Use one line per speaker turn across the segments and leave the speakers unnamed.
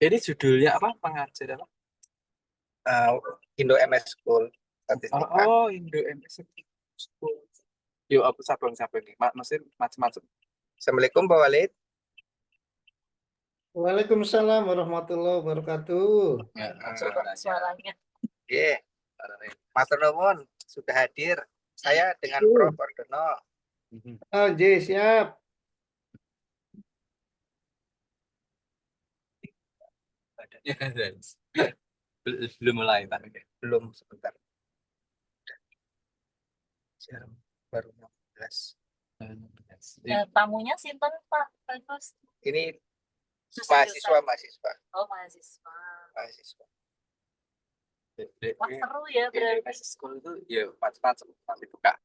Ini judulnya apa? Pengajar apa?
uh, Indo MS School Statistika.
Oh, Indo MS School. Yuk, aku sabang-sabang nih. Maksudnya macam-macam.
Assalamualaikum Pak Walid.
Waalaikumsalam warahmatullahi wabarakatuh.
Ya, suaranya.
Yeah. Matur nuwun sudah hadir. Saya dengan Prof. Ordono.
Oh, J, siap.
Belum mulai, Pak.
Belum sebentar. Jam baru 16.
Tamunya sinten Pak Agus?
Ini mahasiswa.
Oh, mahasiswa.
Mahasiswa.
Wah, seru ya berarti.
MS School itu ya macam-macam nanti buka.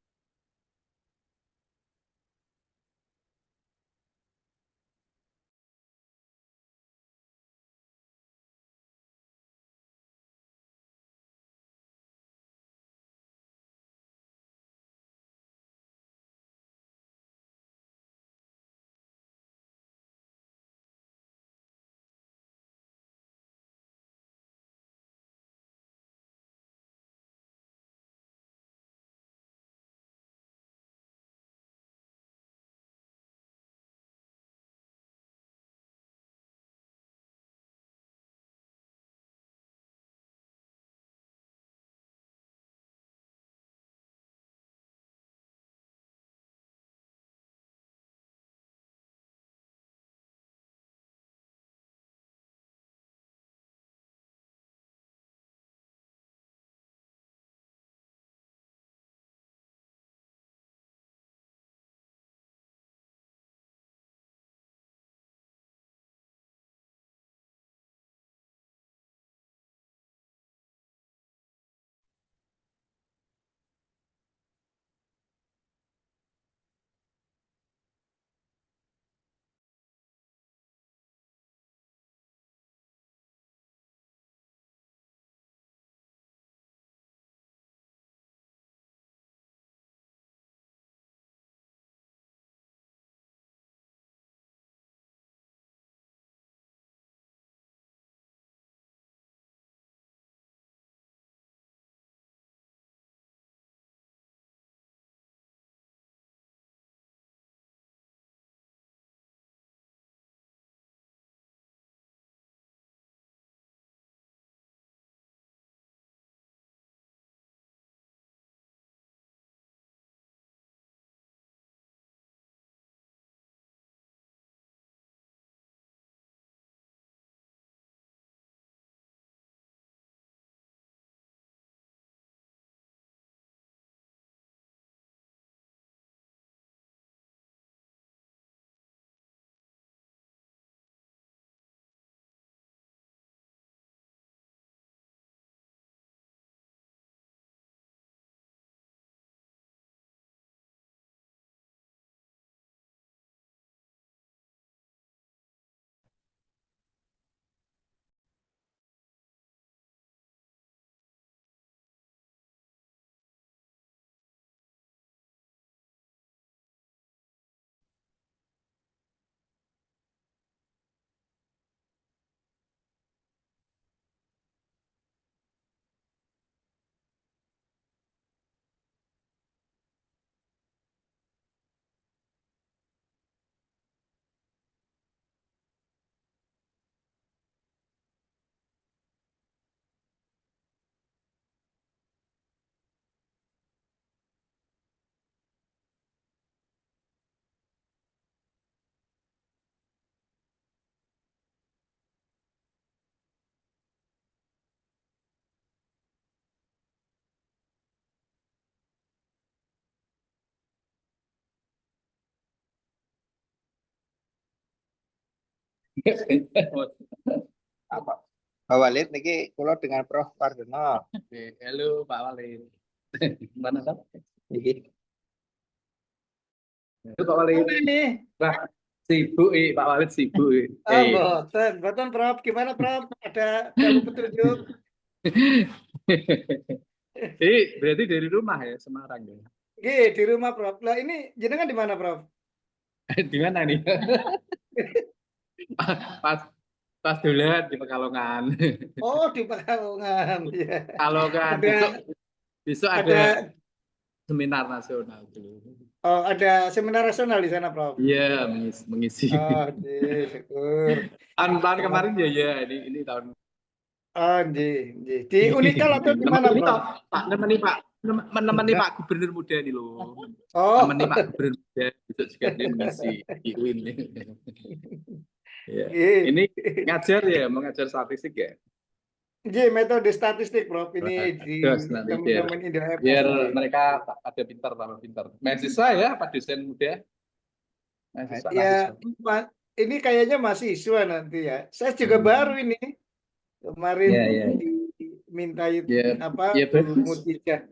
Apa? Pak Walid niki kula dengan Prof. Ordono.
Halo Pak Walid. Mana kan?
Nggih.
Halo Pak Walid.
Ini.
Pak sibuk Pak Walid sibuk.
Boten, Prof. Gimana, Prof? Ada ilmu petunjuk?
Berarti dari rumah ya, Semarang ya?
Nggih, di rumah, Prof. Lah ini jenengan di mana, Prof?
Di mana nih? Pas pas duluan di Pekalongan.
Oh, di Pekalongan. Ya.
Kalau kan
Ada
besok
ada
ada seminar nasional dulu.
ada seminar nasional di sana, Prof.
Iya, mengisi.
Oh, syukur.
Tahun
Selamat.
kemarin ya ini tahun.
Oh, di Unikal atau di mana,
Ini
Prof?
Pak menemani Pak Gubernur muda nih loh.
Oh,
Temani Pak Gubernur muda besok juga dia mengisi di UIN. Ya.
Nggih.
Ini ngajar ya, mengajar statistik ya.
Nggih, metode statistik, Prof. Ini di
Terus nanti
teman-teman Indo MS.
biar
Nggih.
mereka ada pintar tambah pintar. Mahasiswa ya, Pak dosen muda. Mahasiswa.
Ya, ini kayaknya mahasiswa nanti ya. Saya juga
Hmm.
baru ini. Kemarin
Ya, ya.
dimintain
Ya,
apa
ya bagus.
mutija.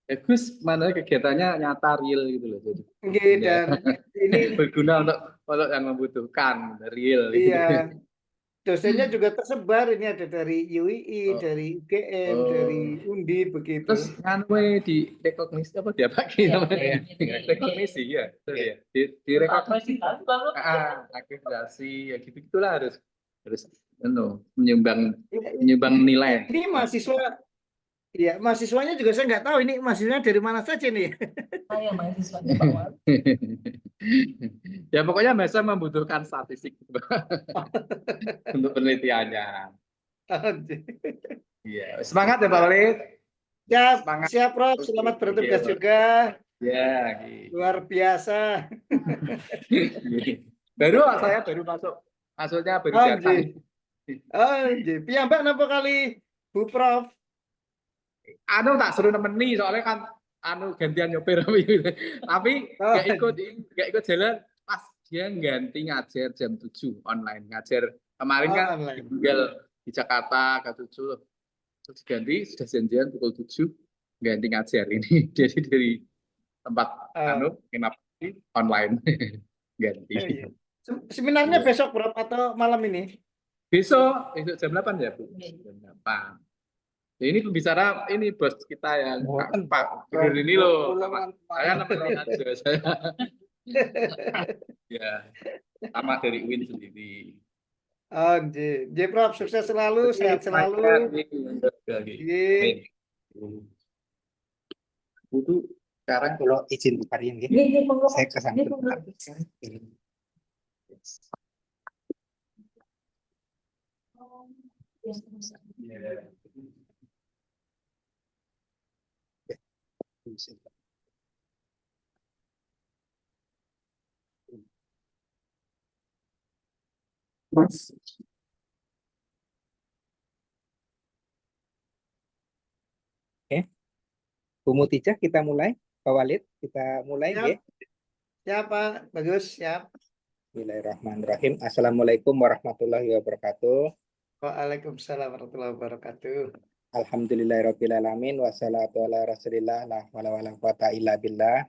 Bagus, mana kegiatannya nyata real gitu loh. Jadi
Nggih, dan ini
berguna untuk yang membutuhkan real.
iya. Dosennya juga tersebar, ini ada dari UII,
Oh.
dari UGM,
Oh.
dari Undi begitu.
Terus nganwe di rekognisi apa dia pakai
Iya,
namanya?
iya.
Rekognisi ya, betul ya. Di rekognisi. Akreditasi ya gitu-gitulah harus menyumbang nilai.
Ini mahasiswa, ya mahasiswanya juga saya nggak tahu ini mahasiswanya dari mana saja nih.
Saya mahasiswa di bawah.
Ya pokoknya Mesa membutuhkan statistik untuk penelitiannya. Iya, semangat ya Pak Walid.
Siap,
Semangat.
siap Prof. Selamat
Oke,
bertugas
oke.
juga.
Ya, gitu.
Luar biasa.
Saya baru masuknya baru datang.
Piyambak napa kali Bu Prof?
Anu tak suruh nemeni soalnya kan gantian nyopir tapi nggak ikut jalan pas dia ganti ngajar jam 7 online ngajar kemarin kan
Online.
tinggal di Jakarta ke 7 terus ganti sudah janjian pukul 7 ganti ngajar ini jadi dari tempat nginap online ganti.
Iya. Seminarnya besok Prof atau malam ini?
Besok jam 8 ya Bu. Jam 8. Ini pembicara ini bos kita yang Pak Gubernur ini loh. Saya nemenin aja saya. Ya, sama dari UIN sendiri.
Oh, Prof sukses selalu, sehat selalu.
Itu sekarang kalau izin Pak Rian, saya kesangkut. Oke, Bu Mutijah kita mulai, Pak Walid kita mulai
Siap.
ya.
Siap Pak, bagus, siap.
Bismillahirrahmanirrahim. Assalamualaikum warahmatullahi wabarakatuh.
Waalaikumsalam warahmatullahi wabarakatuh.
Alhamdulillahirrahmanirrahim. Wassalatu ala rasulillah la wala wala quwata illa billah.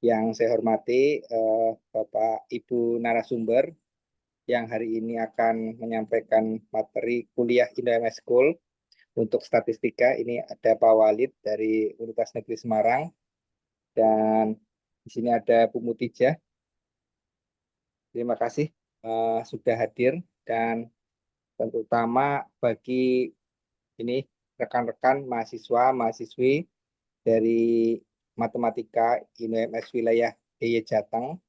Yang saya hormati Bapak Ibu narasumber yang hari ini akan menyampaikan materi kuliah Indo MS School untuk statistika. Ini ada Pak Walid dari Universitas Negeri Semarang dan di sini ada Bu Mutijah. Terima kasih sudah hadir dan terutama bagi ini rekan-rekan mahasiswa mahasiswi dari matematika Indo MS wilayah DIY Jateng.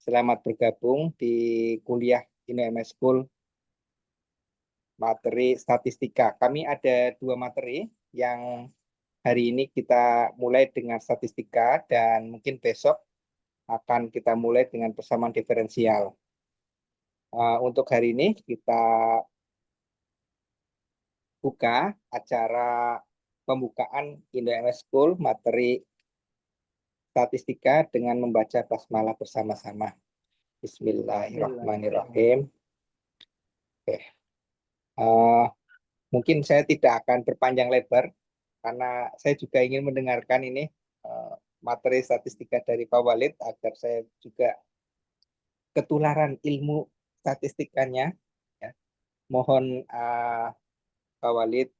Selamat bergabung di kuliah Indo MS School materi statistika. Kami ada 2 materi yang hari ini kita mulai dengan statistika dan mungkin besok akan kita mulai dengan persamaan diferensial. Untuk hari ini kita buka acara pembukaan Indo MS School materi statistika dengan membaca basmalah bersama-sama. Bismillahirrahmanirrahim. Oke. Mungkin saya tidak akan berpanjang lebar karena saya juga ingin mendengarkan ini materi statistika dari Pak Walid agar saya juga ketularan ilmu statistikanya. Ya. Mohon Pak Walid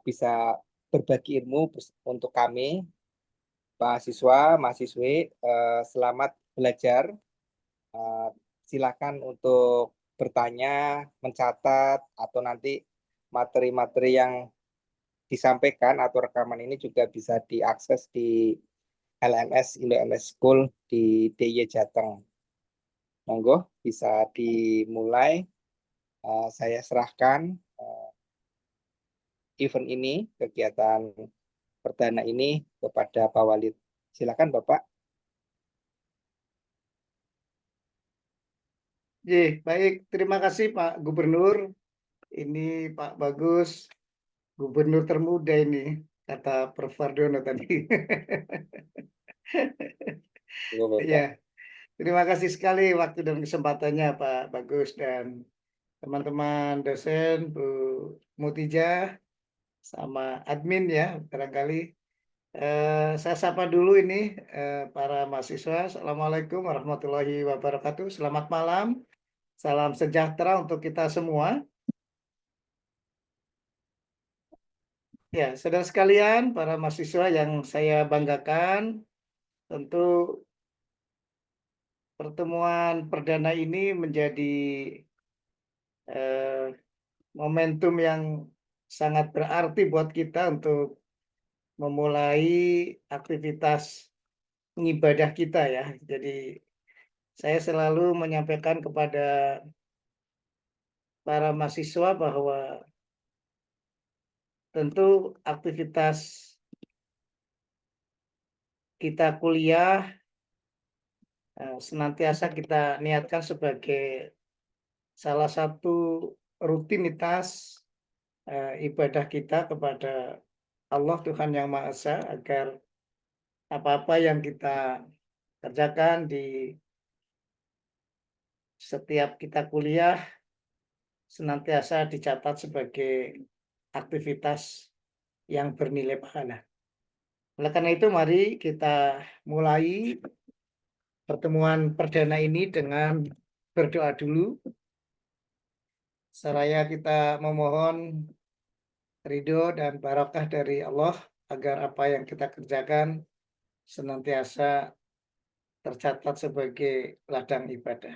bisa berbagi ilmu untuk kami mahasiswa mahasiswi. Selamat belajar. Silakan untuk bertanya, mencatat, atau nanti materi-materi yang disampaikan atau rekaman ini juga bisa diakses di LMS Indo MS School di DIY Jateng. Monggo bisa dimulai. Saya serahkan event ini, kegiatan perdana ini kepada Pak Walid. Silakan Bapak.
Baik. Terima kasih Pak Gubernur. Ini Pak Bagus, Gubernur termuda ini, kata Prof. Wardono tadi.
Monggo, Bapak.
Ya, terima kasih sekali waktu dan kesempatannya Pak Bagus dan teman-teman dosen, Bu Mutijah, sama admin ya, barangkali. Saya sapa dulu ini para mahasiswa. Assalamualaikum warahmatullahi wabarakatuh. Selamat malam, salam sejahtera untuk kita semua. Ya, saudara sekalian, para mahasiswa yang saya banggakan, tentu pertemuan perdana ini menjadi eh, momentum yang sangat berarti buat kita untuk memulai aktivitas ibadah kita ya. Jadi saya selalu menyampaikan kepada para mahasiswa bahwa tentu aktivitas kita kuliah senantiasa kita niatkan sebagai salah satu rutinitas ibadah kita kepada Allah Tuhan Yang Maha Esa, agar apa-apa yang kita kerjakan di setiap kita kuliah senantiasa dicatat sebagai aktivitas yang bernilai pahala. Oleh karena itu, mari kita mulai pertemuan perdana ini dengan berdoa dulu. Seraya kita memohon ridho dan barakah dari Allah agar apa yang kita kerjakan senantiasa tercatat sebagai ladang ibadah.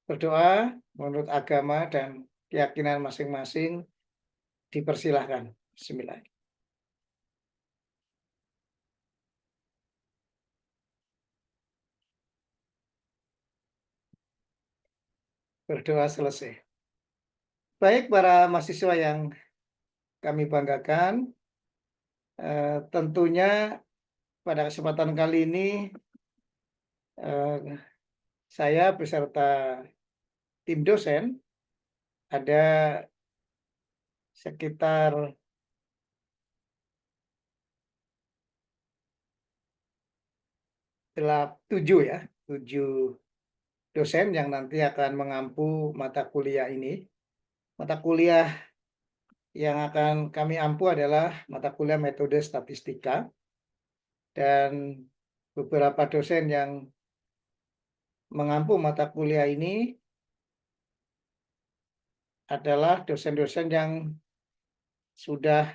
Berdoa menurut agama dan keyakinan masing-masing dipersilahkan. Bismillah. Berdoa selesai. Baik para mahasiswa yang kami banggakan, tentunya pada kesempatan kali ini saya beserta tim dosen ada sekitar 7 dosen yang nanti akan mengampu mata kuliah ini. Mata kuliah yang akan kami ampu adalah mata kuliah metode statistika, dan beberapa dosen yang mengampu mata kuliah ini adalah dosen-dosen yang sudah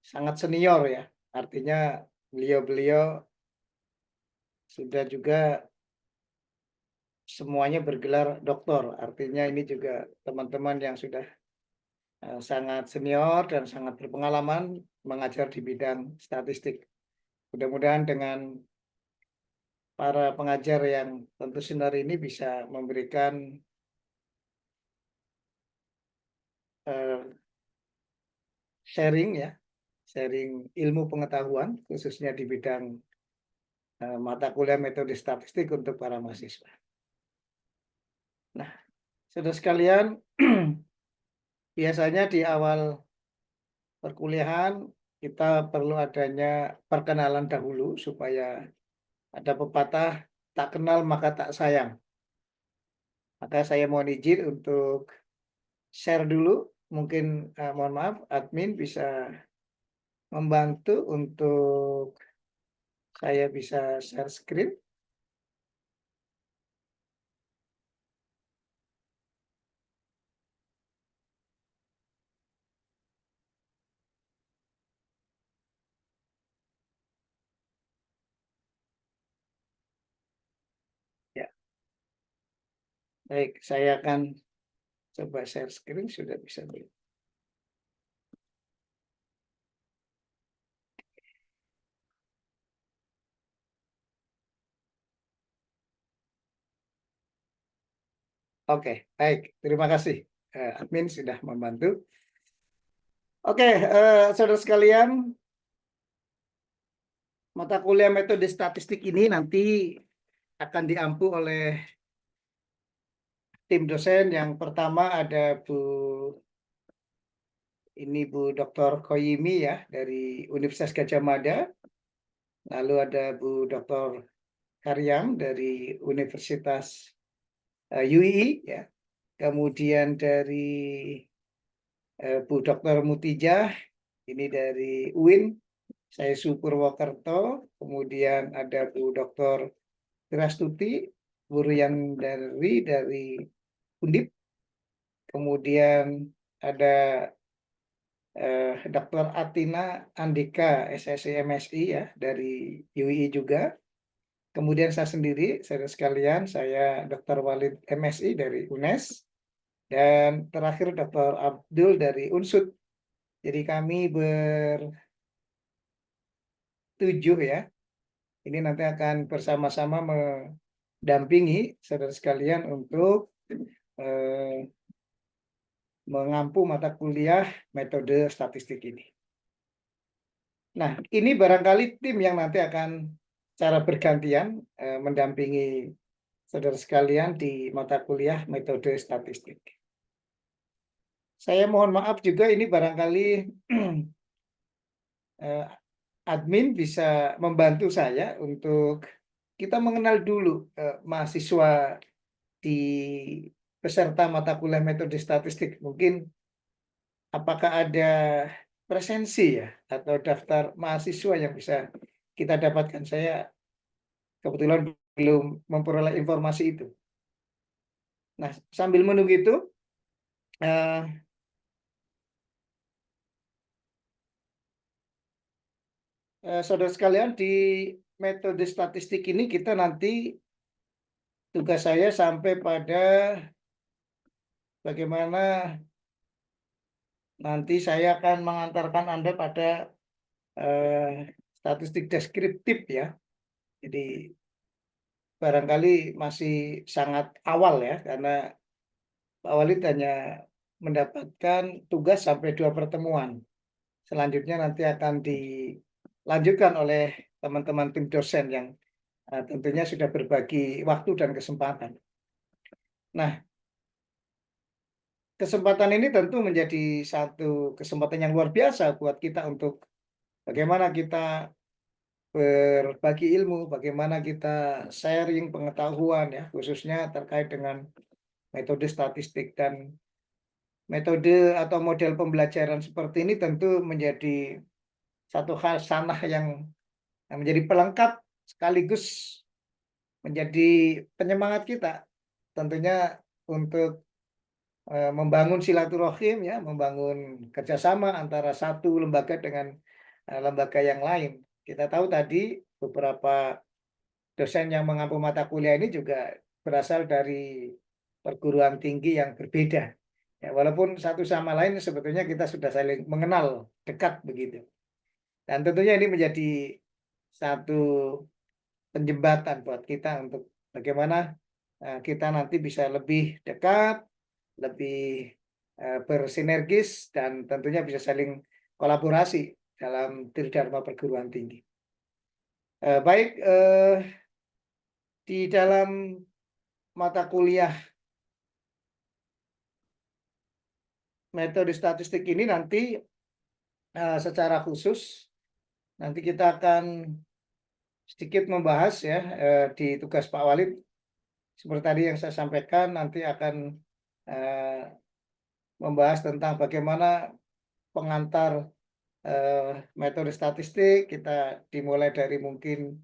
sangat senior ya. Artinya beliau-beliau sudah juga semuanya bergelar doktor. Artinya ini juga teman-teman yang sudah sangat senior dan sangat berpengalaman mengajar di bidang statistik. Mudah-mudahan dengan para pengajar yang tentu senior ini bisa memberikan sharing ya, sharing ilmu pengetahuan khususnya di bidang mata kuliah metode statistik untuk para mahasiswa. Nah, saudara sekalian, biasanya di awal perkuliahan kita perlu adanya perkenalan dahulu supaya ada pepatah tak kenal maka tak sayang. Maka saya mohon izin untuk share dulu. Mungkin mohon maaf admin bisa membantu untuk saya bisa share screen. Ya. Baik, saya akan coba share screen, sudah bisa belum? Oke, baik. Terima kasih. Admin sudah membantu. Oke, saudara sekalian, mata kuliah metode statistik ini nanti akan diampu oleh tim dosen. Yang pertama ada Bu Dr. Koyimi ya dari Universitas Gadjah Mada. Lalu ada Bu Dr. Karyam dari Universitas UII ya. Kemudian dari Bu Dr. Mutijah, ini dari UIN. Saya Purwokerto. Kemudian ada Bu Dr. Tirastuti, guru yang dari Undip. Kemudian ada Dr. Atina Andika, SSI MSI ya, dari UII juga. Kemudian saya sendiri, saudara sekalian, saya Dr. Walid MSI dari UNES. Dan terakhir Dr. Abdul dari Unsud. Jadi kami bertujuh ya. Ini nanti akan bersama-sama mendampingi saudara sekalian untuk mengampu mata kuliah metode statistik ini. Nah, ini barangkali tim yang nanti akan secara bergantian mendampingi saudara sekalian di mata kuliah metode statistik. Saya mohon maaf juga ini barangkali admin bisa membantu saya untuk kita mengenal dulu mahasiswa di peserta mata kuliah metode statistik. Mungkin apakah ada presensi ya atau daftar mahasiswa yang bisa kita dapatkan. Saya kebetulan belum memperoleh informasi itu. Nah, sambil menunggu itu, saudara sekalian, di metode statistik ini kita nanti tugas saya sampai pada bagaimana nanti saya akan mengantarkan Anda pada statistik deskriptif ya. Jadi barangkali masih sangat awal ya, karena Pak Walid hanya mendapatkan tugas sampai 2 pertemuan. Selanjutnya nanti akan dilanjutkan oleh teman-teman tim dosen yang tentunya sudah berbagi waktu dan kesempatan. Nah, kesempatan ini tentu menjadi satu kesempatan yang luar biasa buat kita untuk bagaimana kita berbagi ilmu, bagaimana kita sharing pengetahuan ya, khususnya terkait dengan metode statistik. Dan metode atau model pembelajaran seperti ini tentu menjadi satu hal sanah yang menjadi pelengkap sekaligus menjadi penyemangat kita tentunya untuk membangun silaturahim ya, membangun kerjasama antara satu lembaga dengan lembaga yang lain. Kita tahu tadi beberapa dosen yang mengampu mata kuliah ini juga berasal dari perguruan tinggi yang berbeda. Ya, walaupun satu sama lain sebetulnya kita sudah saling mengenal dekat begitu. Dan tentunya ini menjadi satu penjembatan buat kita untuk bagaimana kita nanti bisa lebih dekat, lebih bersinergis, dan tentunya bisa saling kolaborasi dalam tridharma perguruan tinggi. Baik, di dalam mata kuliah metode statistik ini nanti secara khusus nanti kita akan sedikit membahas ya di tugas Pak Walid. Seperti tadi yang saya sampaikan, nanti akan membahas tentang bagaimana pengantar metode statistik. Kita dimulai dari mungkin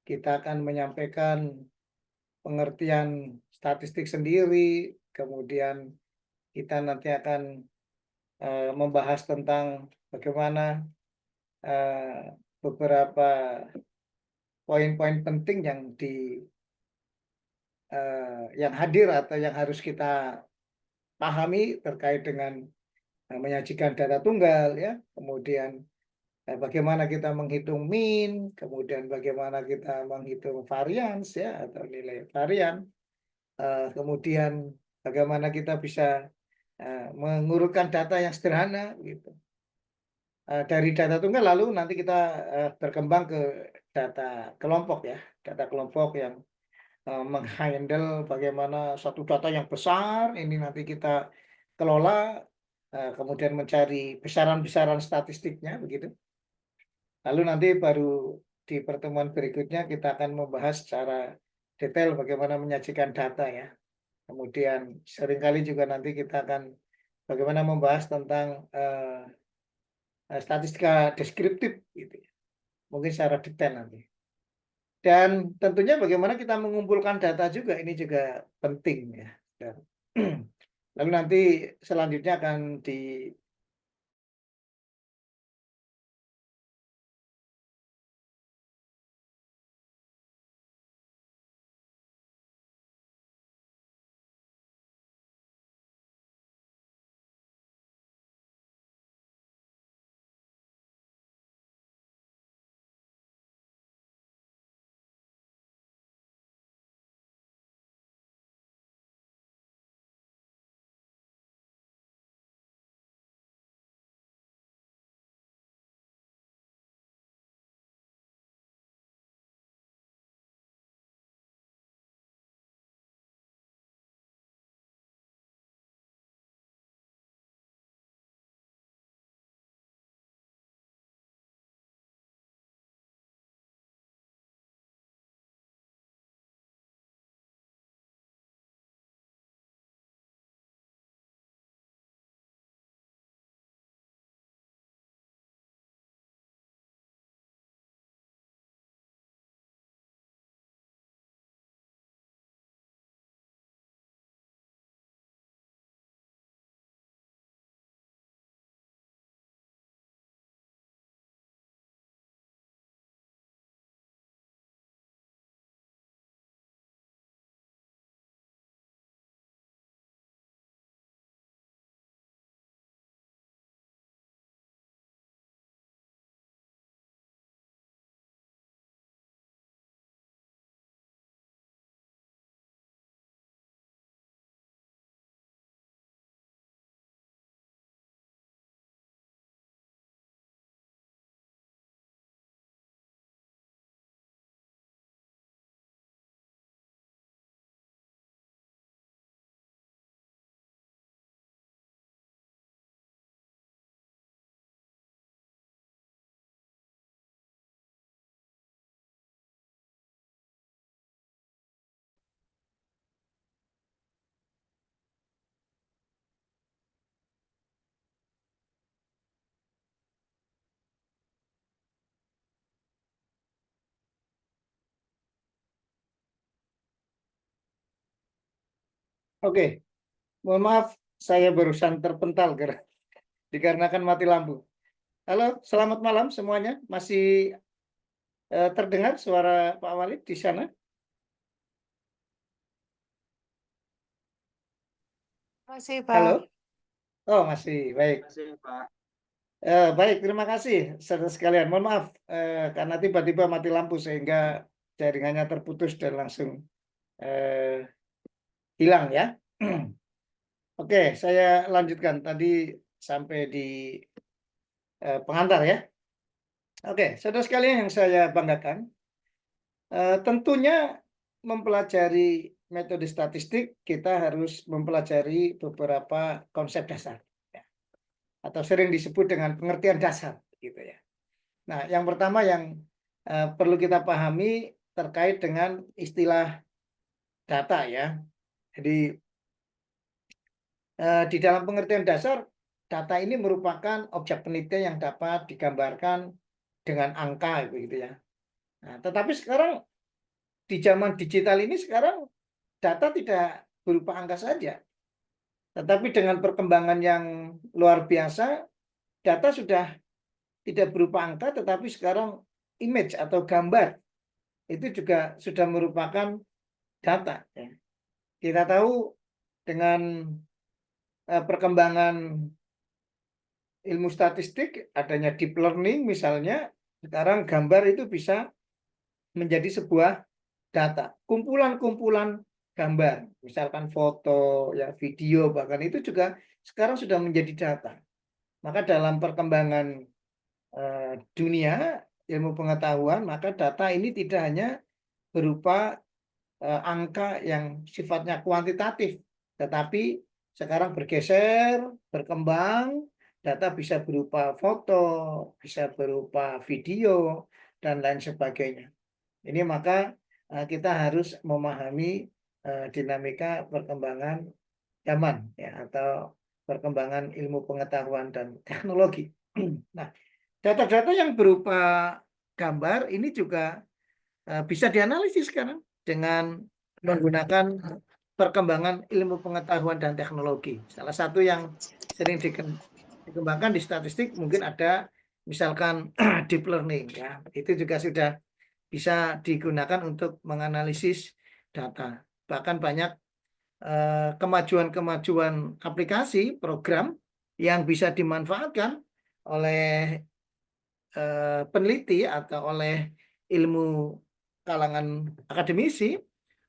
kita akan menyampaikan pengertian statistik sendiri, kemudian kita nanti akan membahas tentang bagaimana beberapa poin-poin penting yang yang hadir atau yang harus kita pahami terkait dengan menyajikan data tunggal ya, kemudian bagaimana kita menghitung mean, kemudian bagaimana kita menghitung variance ya atau nilai varian, kemudian bagaimana kita bisa mengurutkan data yang sederhana gitu. Dari data tunggal lalu nanti kita berkembang ke data kelompok ya, data kelompok yang menghandle bagaimana satu data yang besar ini nanti kita kelola, kemudian mencari besaran-besaran statistiknya begitu. Lalu nanti baru di pertemuan berikutnya kita akan membahas secara detail bagaimana menyajikan data ya. Kemudian seringkali juga nanti kita akan bagaimana membahas tentang statistika deskriptif gitu ya. Mungkin secara detail nanti. Dan tentunya bagaimana kita mengumpulkan data juga ini juga penting ya. Dan lalu nanti selanjutnya akan di Oke, mohon maaf saya barusan terpental dikarenakan mati lampu. Halo, selamat malam semuanya. Masih terdengar suara Pak Walid di sana?
Masih,
Halo?
Pak.
Oh, masih. Baik.
Terima kasih, Pak.
Baik, terima kasih saudara sekalian. Mohon maaf karena tiba-tiba mati lampu sehingga jaringannya terputus dan langsung hilang ya. Oke, saya lanjutkan tadi sampai di pengantar ya. Oke, saudara sekalian yang saya banggakan, tentunya mempelajari metode statistik kita harus mempelajari beberapa konsep dasar ya. Atau sering disebut dengan pengertian dasar gitu ya. Nah, yang pertama yang perlu kita pahami terkait dengan istilah data ya. Jadi di dalam pengertian dasar, data ini merupakan objek penelitian yang dapat digambarkan dengan angka begitu ya. Nah, tetapi sekarang di zaman digital ini sekarang data tidak berupa angka saja. Tetapi dengan perkembangan yang luar biasa, data sudah tidak berupa angka tetapi sekarang image atau gambar itu juga sudah merupakan data. Ya. Kita tahu dengan perkembangan ilmu statistik, adanya deep learning misalnya, sekarang gambar itu bisa menjadi sebuah data. Kumpulan-kumpulan gambar, misalkan foto, ya video, bahkan itu juga sekarang sudah menjadi data. Maka dalam perkembangan dunia ilmu pengetahuan, maka data ini tidak hanya berupa angka yang sifatnya kuantitatif, tetapi sekarang bergeser, berkembang, data bisa berupa foto, bisa berupa video, dan lain sebagainya. Ini maka kita harus memahami dinamika perkembangan zaman ya, atau perkembangan ilmu pengetahuan dan teknologi. Nah, data-data yang berupa gambar ini juga bisa dianalisis sekarang dengan menggunakan perkembangan ilmu pengetahuan dan teknologi. Salah satu yang sering dikembangkan di statistik mungkin ada misalkan deep learning ya. Itu juga sudah bisa digunakan untuk menganalisis data. Bahkan banyak kemajuan-kemajuan aplikasi, program yang bisa dimanfaatkan oleh peneliti atau oleh ilmu kalangan akademisi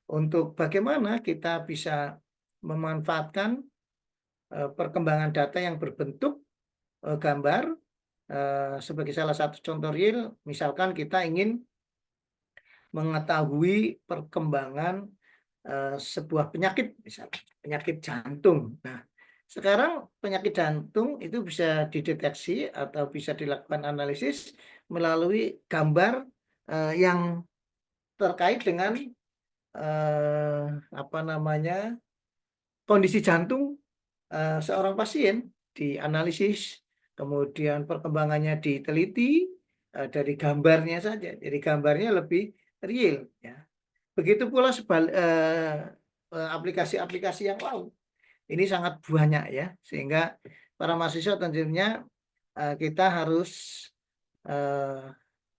untuk bagaimana kita bisa memanfaatkan perkembangan data yang berbentuk gambar sebagai salah satu contoh real. Misalkan kita ingin mengetahui perkembangan sebuah penyakit, misalnya penyakit jantung. Nah, sekarang penyakit jantung itu bisa dideteksi atau bisa dilakukan analisis melalui gambar yang terkait dengan kondisi jantung seorang pasien, dianalisis, kemudian perkembangannya diteliti dari gambarnya saja. Jadi gambarnya lebih real ya. Begitu pula aplikasi-aplikasi yang lain. Ini sangat banyak ya, sehingga para mahasiswa tentunya kita harus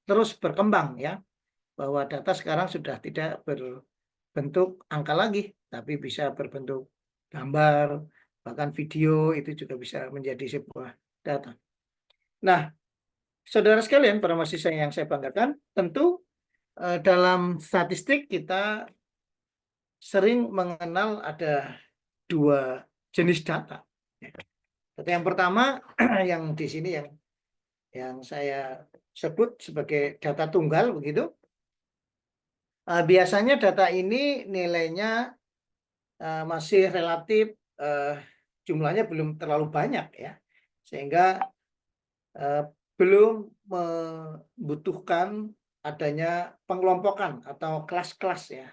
terus berkembang ya, bahwa data sekarang sudah tidak berbentuk angka lagi, tapi bisa berbentuk gambar, bahkan video itu juga bisa menjadi sebuah data. Nah, saudara sekalian, para mahasiswa yang saya banggakan, tentu dalam statistik kita sering mengenal ada dua jenis data. Data yang pertama yang di sini yang saya sebut sebagai data tunggal begitu. Biasanya data ini nilainya masih relatif jumlahnya belum terlalu banyak ya, sehingga belum membutuhkan adanya pengelompokan atau kelas-kelas ya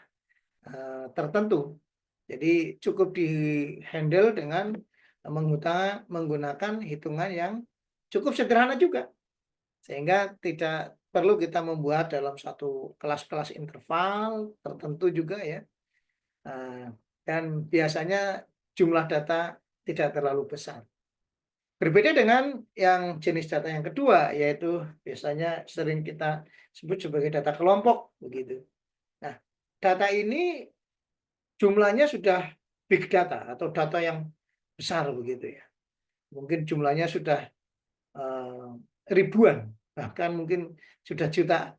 tertentu. Jadi cukup di-handle dengan menggunakan hitungan yang cukup sederhana juga. Sehingga tidak perlu kita membuat dalam satu kelas-kelas interval tertentu juga ya. Dan biasanya jumlah data tidak terlalu besar. Berbeda dengan yang jenis data yang kedua, yaitu biasanya sering kita sebut sebagai data kelompok begitu. Nah, data ini jumlahnya sudah big data atau data yang besar begitu ya. Mungkin jumlahnya sudah ribuan, bahkan mungkin sudah juta.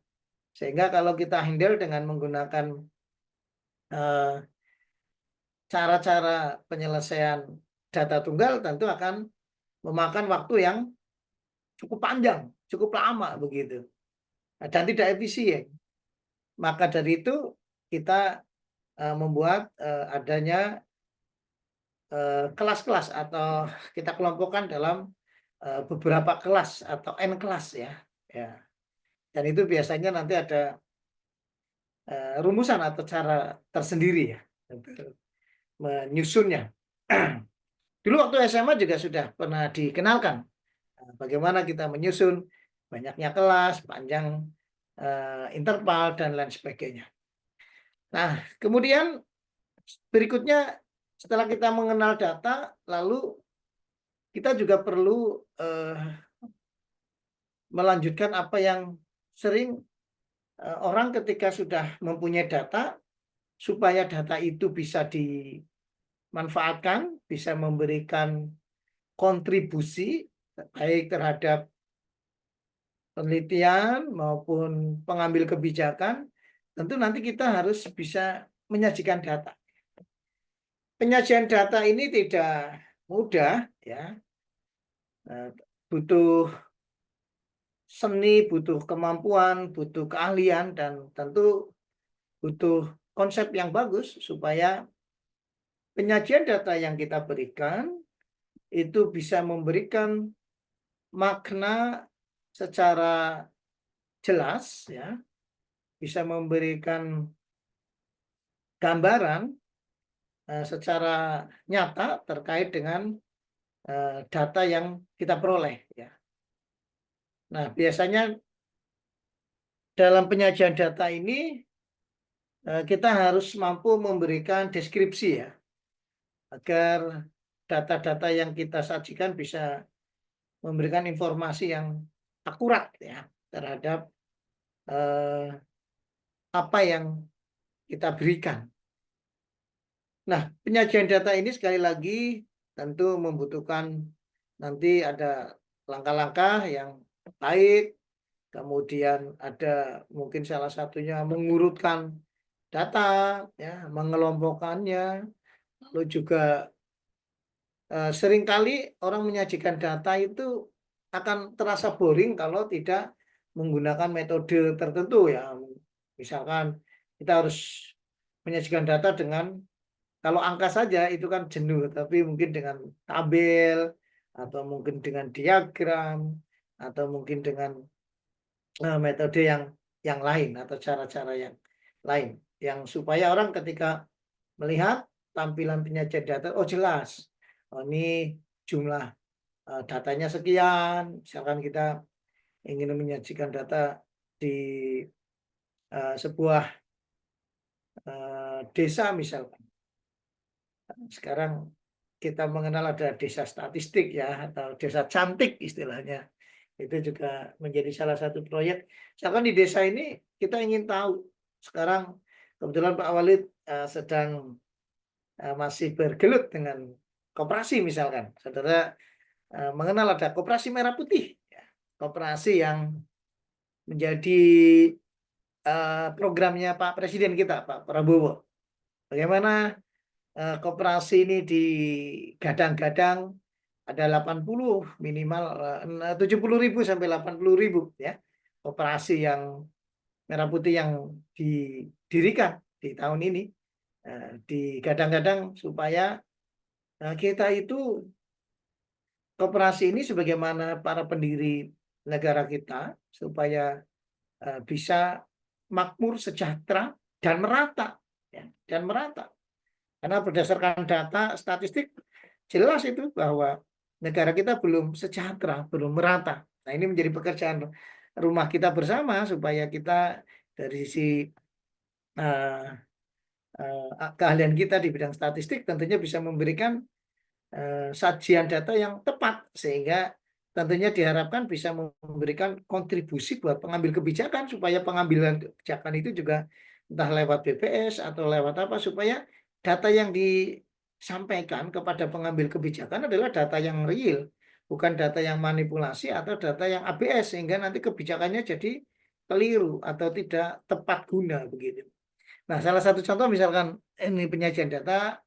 Sehingga kalau kita handle dengan menggunakan cara-cara penyelesaian data tunggal, tentu akan memakan waktu yang cukup panjang, cukup lama begitu, dan tidak efisien. Maka dari itu kita membuat adanya kelas-kelas atau kita kelompokkan dalam beberapa kelas atau n kelas ya. Dan itu biasanya nanti ada rumusan atau cara tersendiri ya untuk menyusunnya. Dulu waktu SMA juga sudah pernah dikenalkan bagaimana kita menyusun banyaknya kelas, panjang interval, dan lain sebagainya. Nah, kemudian berikutnya setelah kita mengenal data, lalu kita juga perlu melanjutkan apa yang sering orang ketika sudah mempunyai data, supaya data itu bisa dimanfaatkan, bisa memberikan kontribusi baik terhadap penelitian maupun pengambil kebijakan, tentu nanti kita harus bisa menyajikan data. Penyajian data ini tidak mudah, ya. Butuh seni, butuh kemampuan, butuh keahlian, dan tentu butuh konsep yang bagus supaya penyajian data yang kita berikan itu bisa memberikan makna secara jelas, ya, bisa memberikan gambaran secara nyata terkait dengan data yang kita peroleh, ya. Nah, biasanya dalam penyajian data ini kita harus mampu memberikan deskripsi, ya, agar data-data yang kita sajikan bisa memberikan informasi yang akurat, ya, terhadap apa yang kita berikan. Nah, penyajian data ini sekali lagi tentu membutuhkan nanti ada langkah-langkah yang baik, kemudian ada mungkin salah satunya mengurutkan data, ya, mengelompokkannya, lalu juga seringkali orang menyajikan data itu akan terasa boring kalau tidak menggunakan metode tertentu, ya. Misalkan kita harus menyajikan data dengan, kalau angka saja itu kan jenuh, tapi mungkin dengan tabel atau mungkin dengan diagram atau mungkin dengan metode yang lain atau cara-cara yang lain yang supaya orang ketika melihat tampilan penyajian data, oh jelas, oh ini jumlah datanya sekian. Misalkan kita ingin menyajikan data di sebuah desa misalkan. Sekarang kita mengenal ada desa statistik, ya, atau desa cantik istilahnya. Itu juga menjadi salah satu proyek. Misalkan di desa ini kita ingin tahu, sekarang kebetulan Pak Walid sedang masih bergelut dengan koperasi misalkan. Saudara mengenal ada koperasi merah putih, ya. Koperasi yang menjadi programnya Pak Presiden kita, Pak Prabowo. Bagaimana koperasi ini digadang-gadang ada 80 minimal 70.000 sampai 80.000, ya, koperasi yang merah putih yang didirikan di tahun ini, digadang-gadang supaya kita itu koperasi ini sebagaimana para pendiri negara kita supaya bisa makmur, sejahtera, dan merata, ya, dan merata. Karena berdasarkan data statistik jelas itu bahwa negara kita belum sejahtera, belum merata. Nah, ini menjadi pekerjaan rumah kita bersama supaya kita dari sisi keahlian kita di bidang statistik tentunya bisa memberikan sajian data yang tepat sehingga tentunya diharapkan bisa memberikan kontribusi buat pengambil kebijakan supaya pengambilan kebijakan itu juga entah lewat BPS atau lewat apa supaya data yang disampaikan kepada pengambil kebijakan adalah data yang real, bukan data yang manipulasi atau data yang ABS sehingga nanti kebijakannya jadi keliru atau tidak tepat guna begitu. Nah, salah satu contoh misalkan ini penyajian data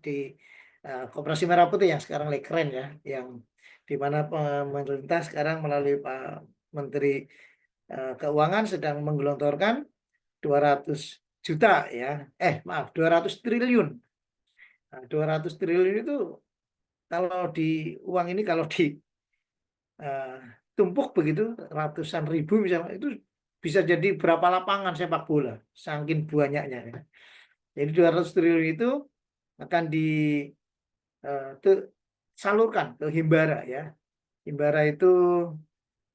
di Koperasi Merah Putih yang sekarang lagi keren, ya, yang di mana pemerintah sekarang melalui Pak Menteri Keuangan sedang menggelontorkan 200 juta, ya. Maaf, 200 triliun. Nah, 200 triliun itu kalau di uang ini kalau ditumpuk begitu ratusan ribu misalnya itu bisa jadi berapa lapangan sepak bola saking banyaknya, ya. Jadi 200 triliun itu akan disalurkan ke Himbara, ya. Himbara itu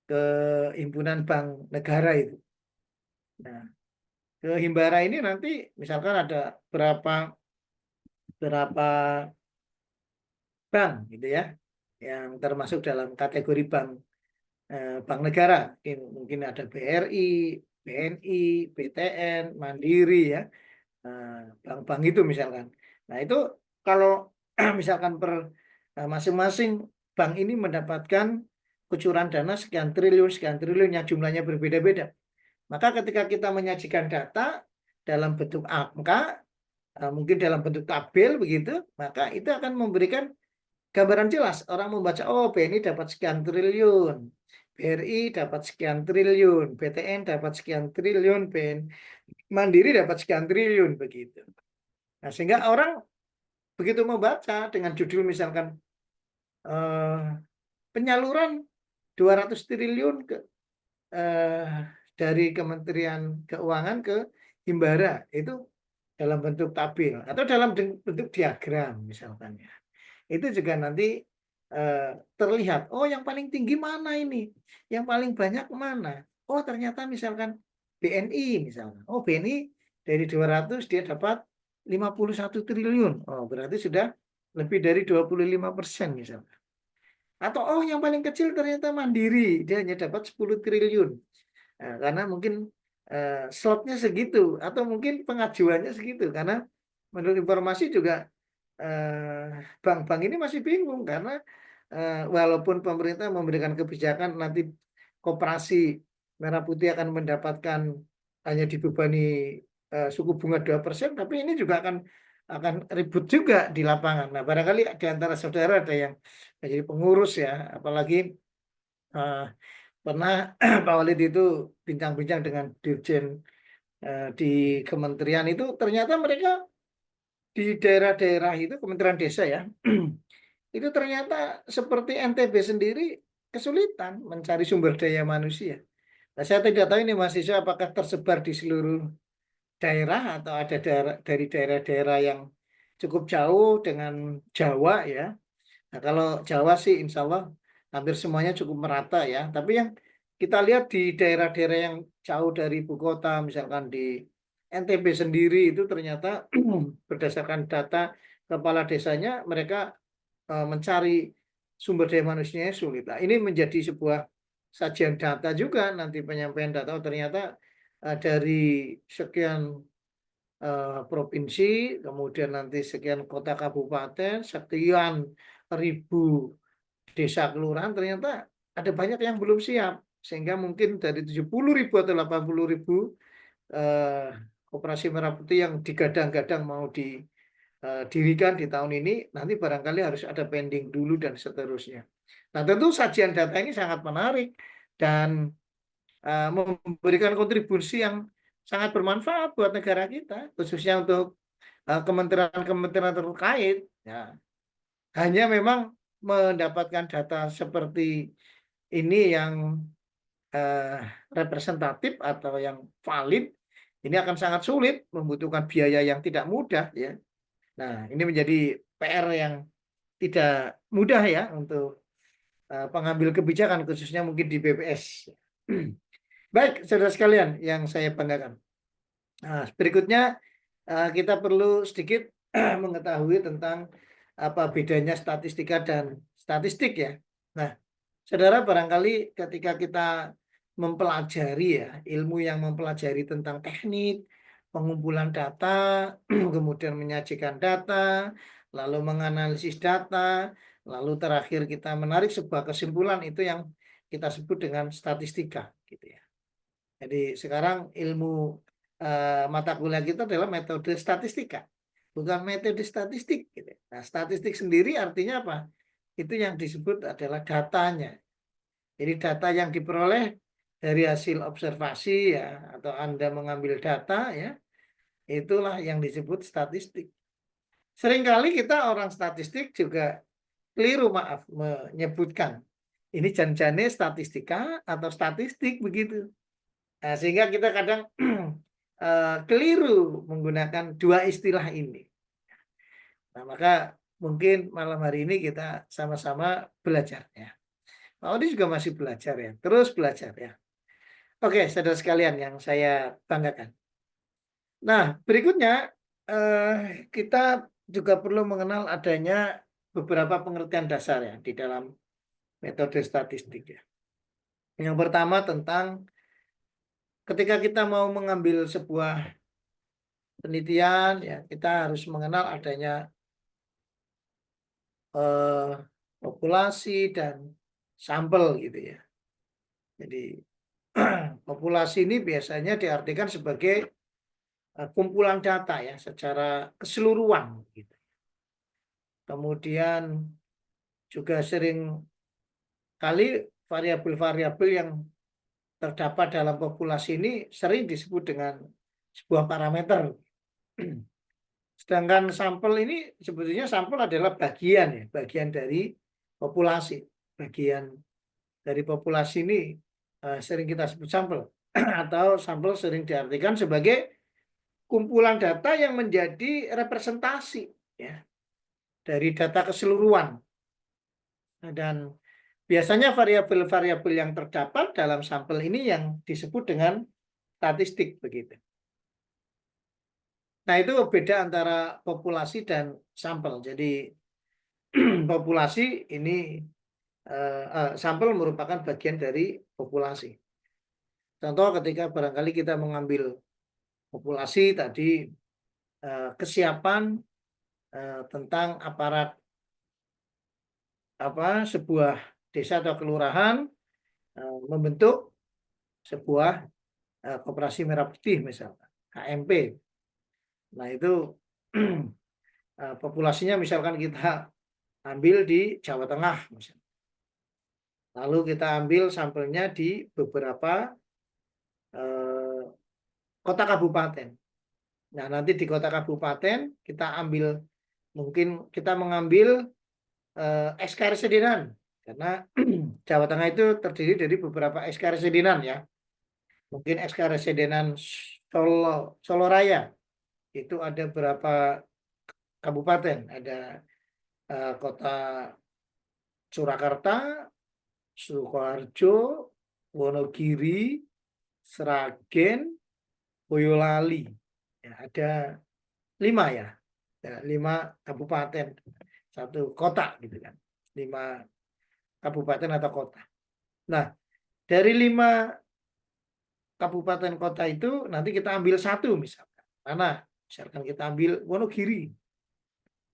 ke Himpunan Bank Negara itu. Nah, ke Himbara ini nanti misalkan ada berapa bank gitu, ya, yang termasuk dalam kategori bank negara. Mungkin ada BRI, BNI, BTN, Mandiri, ya. bank-bank itu misalkan. Nah itu kalau misalkan masing-masing bank ini mendapatkan kucuran dana sekian triliun yang jumlahnya berbeda-beda. Maka ketika kita menyajikan data dalam bentuk angka, mungkin dalam bentuk tabel begitu, maka itu akan memberikan gambaran jelas. Orang membaca, oh BNI dapat sekian triliun, BRI dapat sekian triliun, BTN dapat sekian triliun, Mandiri dapat sekian triliun begitu. Nah, sehingga orang begitu membaca dengan judul misalkan penyaluran 200 triliun dari Kementerian Keuangan ke Himbara itu dalam bentuk tabel atau dalam bentuk diagram misalkan ya. Itu juga nanti terlihat, oh yang paling tinggi mana ini, yang paling banyak mana, oh ternyata misalkan BNI misalkan, oh BNI dari 200 dia dapat 51 triliun, oh berarti sudah lebih dari 25% misalkan. Atau oh yang paling kecil ternyata Mandiri, dia hanya dapat 10 triliun. Nah, karena mungkin slotnya segitu atau mungkin pengajuannya segitu, karena menurut informasi juga bank-bank ini masih bingung karena walaupun pemerintah memberikan kebijakan nanti koperasi Merah Putih akan mendapatkan hanya dibebani suku bunga 2%, tapi ini juga akan ribut juga di lapangan. Nah, barangkali di antara saudara ada yang menjadi pengurus ya, apalagi pernah Pak Walid itu bincang-bincang dengan dirjen di kementerian itu, ternyata mereka di daerah-daerah itu Kementerian Desa ya, itu ternyata seperti NTB sendiri kesulitan mencari sumber daya manusia. Nah, saya tidak tahu ini mahasiswa apakah tersebar di seluruh daerah atau ada dari daerah-daerah yang cukup jauh dengan Jawa ya. Nah, kalau Jawa sih insya Allah hampir semuanya cukup merata ya. Tapi yang kita lihat di daerah-daerah yang jauh dari ibu kota, misalkan di NTB sendiri itu ternyata berdasarkan data kepala desanya mereka mencari sumber daya manusianya sulit. Nah, ini menjadi sebuah sajian data juga nanti penyampaian data. Oh, ternyata dari sekian provinsi, kemudian nanti sekian kota kabupaten, sekian ribu desa kelurahan, ternyata ada banyak yang belum siap. Sehingga mungkin dari 70.000 atau 80.000 Koperasi Merah Putih yang digadang-gadang mau didirikan di tahun ini, nanti barangkali harus ada pending dulu dan seterusnya. Nah, tentu sajian data ini sangat menarik dan memberikan kontribusi yang sangat bermanfaat buat negara kita, khususnya untuk kementerian-kementerian terkait. Ya. Hanya memang mendapatkan data seperti ini yang representatif atau yang valid, ini akan sangat sulit, membutuhkan biaya yang tidak mudah ya. Nah, ini menjadi PR yang tidak mudah ya untuk pengambil kebijakan, khususnya mungkin di BPS. Baik, saudara sekalian yang saya banggakan. Nah, berikutnya kita perlu sedikit mengetahui tentang apa bedanya statistika dan statistik ya. Nah, saudara barangkali ketika kita mempelajari ya, ilmu yang mempelajari tentang teknik, pengumpulan data, kemudian menyajikan data, lalu menganalisis data, lalu terakhir kita menarik sebuah kesimpulan, itu yang kita sebut dengan statistika gitu ya. Jadi sekarang ilmu mata kuliah kita adalah metode statistika, bukan metode statistik gitu. Nah, statistik sendiri artinya apa? Itu yang disebut adalah datanya. Jadi data yang diperoleh dari hasil observasi ya, atau Anda mengambil data ya, itulah yang disebut statistik. Seringkali kita orang statistik juga keliru, maaf, menyebutkan ini jan-jane statistika atau statistik begitu. Nah, sehingga kita kadang keliru menggunakan dua istilah ini. Nah, maka mungkin malam hari ini kita sama-sama belajar ya. Pak Odi juga masih belajar ya, terus belajar ya. Oke, saudara sekalian yang saya banggakan. Nah, berikutnya kita juga perlu mengenal adanya beberapa pengertian dasar ya di dalam metode statistik ya. Yang pertama tentang ketika kita mau mengambil sebuah penelitian ya kita harus mengenal adanya populasi dan sampel gitu ya. Jadi populasi ini biasanya diartikan sebagai kumpulan data ya secara keseluruhan gitu. Kemudian juga sering kali variabel-variabel yang terdapat dalam populasi ini sering disebut dengan sebuah parameter. Sedangkan sampel ini sebetulnya sampel adalah bagian dari populasi. Bagian dari populasi ini sering kita sebut sampel atau sampel sering diartikan sebagai kumpulan data yang menjadi representasi ya dari data keseluruhan. Dan biasanya variabel-variabel yang terdapat dalam sampel ini yang disebut dengan statistik begitu. Nah, itu beda antara populasi dan sampel. Jadi populasi ini sampel merupakan bagian dari populasi. Contoh ketika barangkali kita mengambil populasi tadi kesiapan tentang aparat sebuah desa atau kelurahan membentuk sebuah koperasi merah putih misalkan KMP. Nah itu populasinya misalkan kita ambil di Jawa Tengah misalkan. Lalu kita ambil sampelnya di beberapa kota kabupaten. Nah nanti di kota kabupaten kita ambil mungkin kita mengambil SK Residenan karena Jawa Tengah itu terdiri dari beberapa SK Residenan ya. Mungkin SK Residenan Solo Raya itu ada berapa kabupaten, ada kota Surakarta, Sukoharjo, Wonogiri, Sragen, Boyolali. Ya, ada 5 ya, 5 kabupaten, 1 kota gitu kan, 5 kabupaten atau kota. Nah, dari 5 kabupaten kota itu nanti kita ambil 1 misalkan. Mana? Misalkan kita ambil Wonogiri.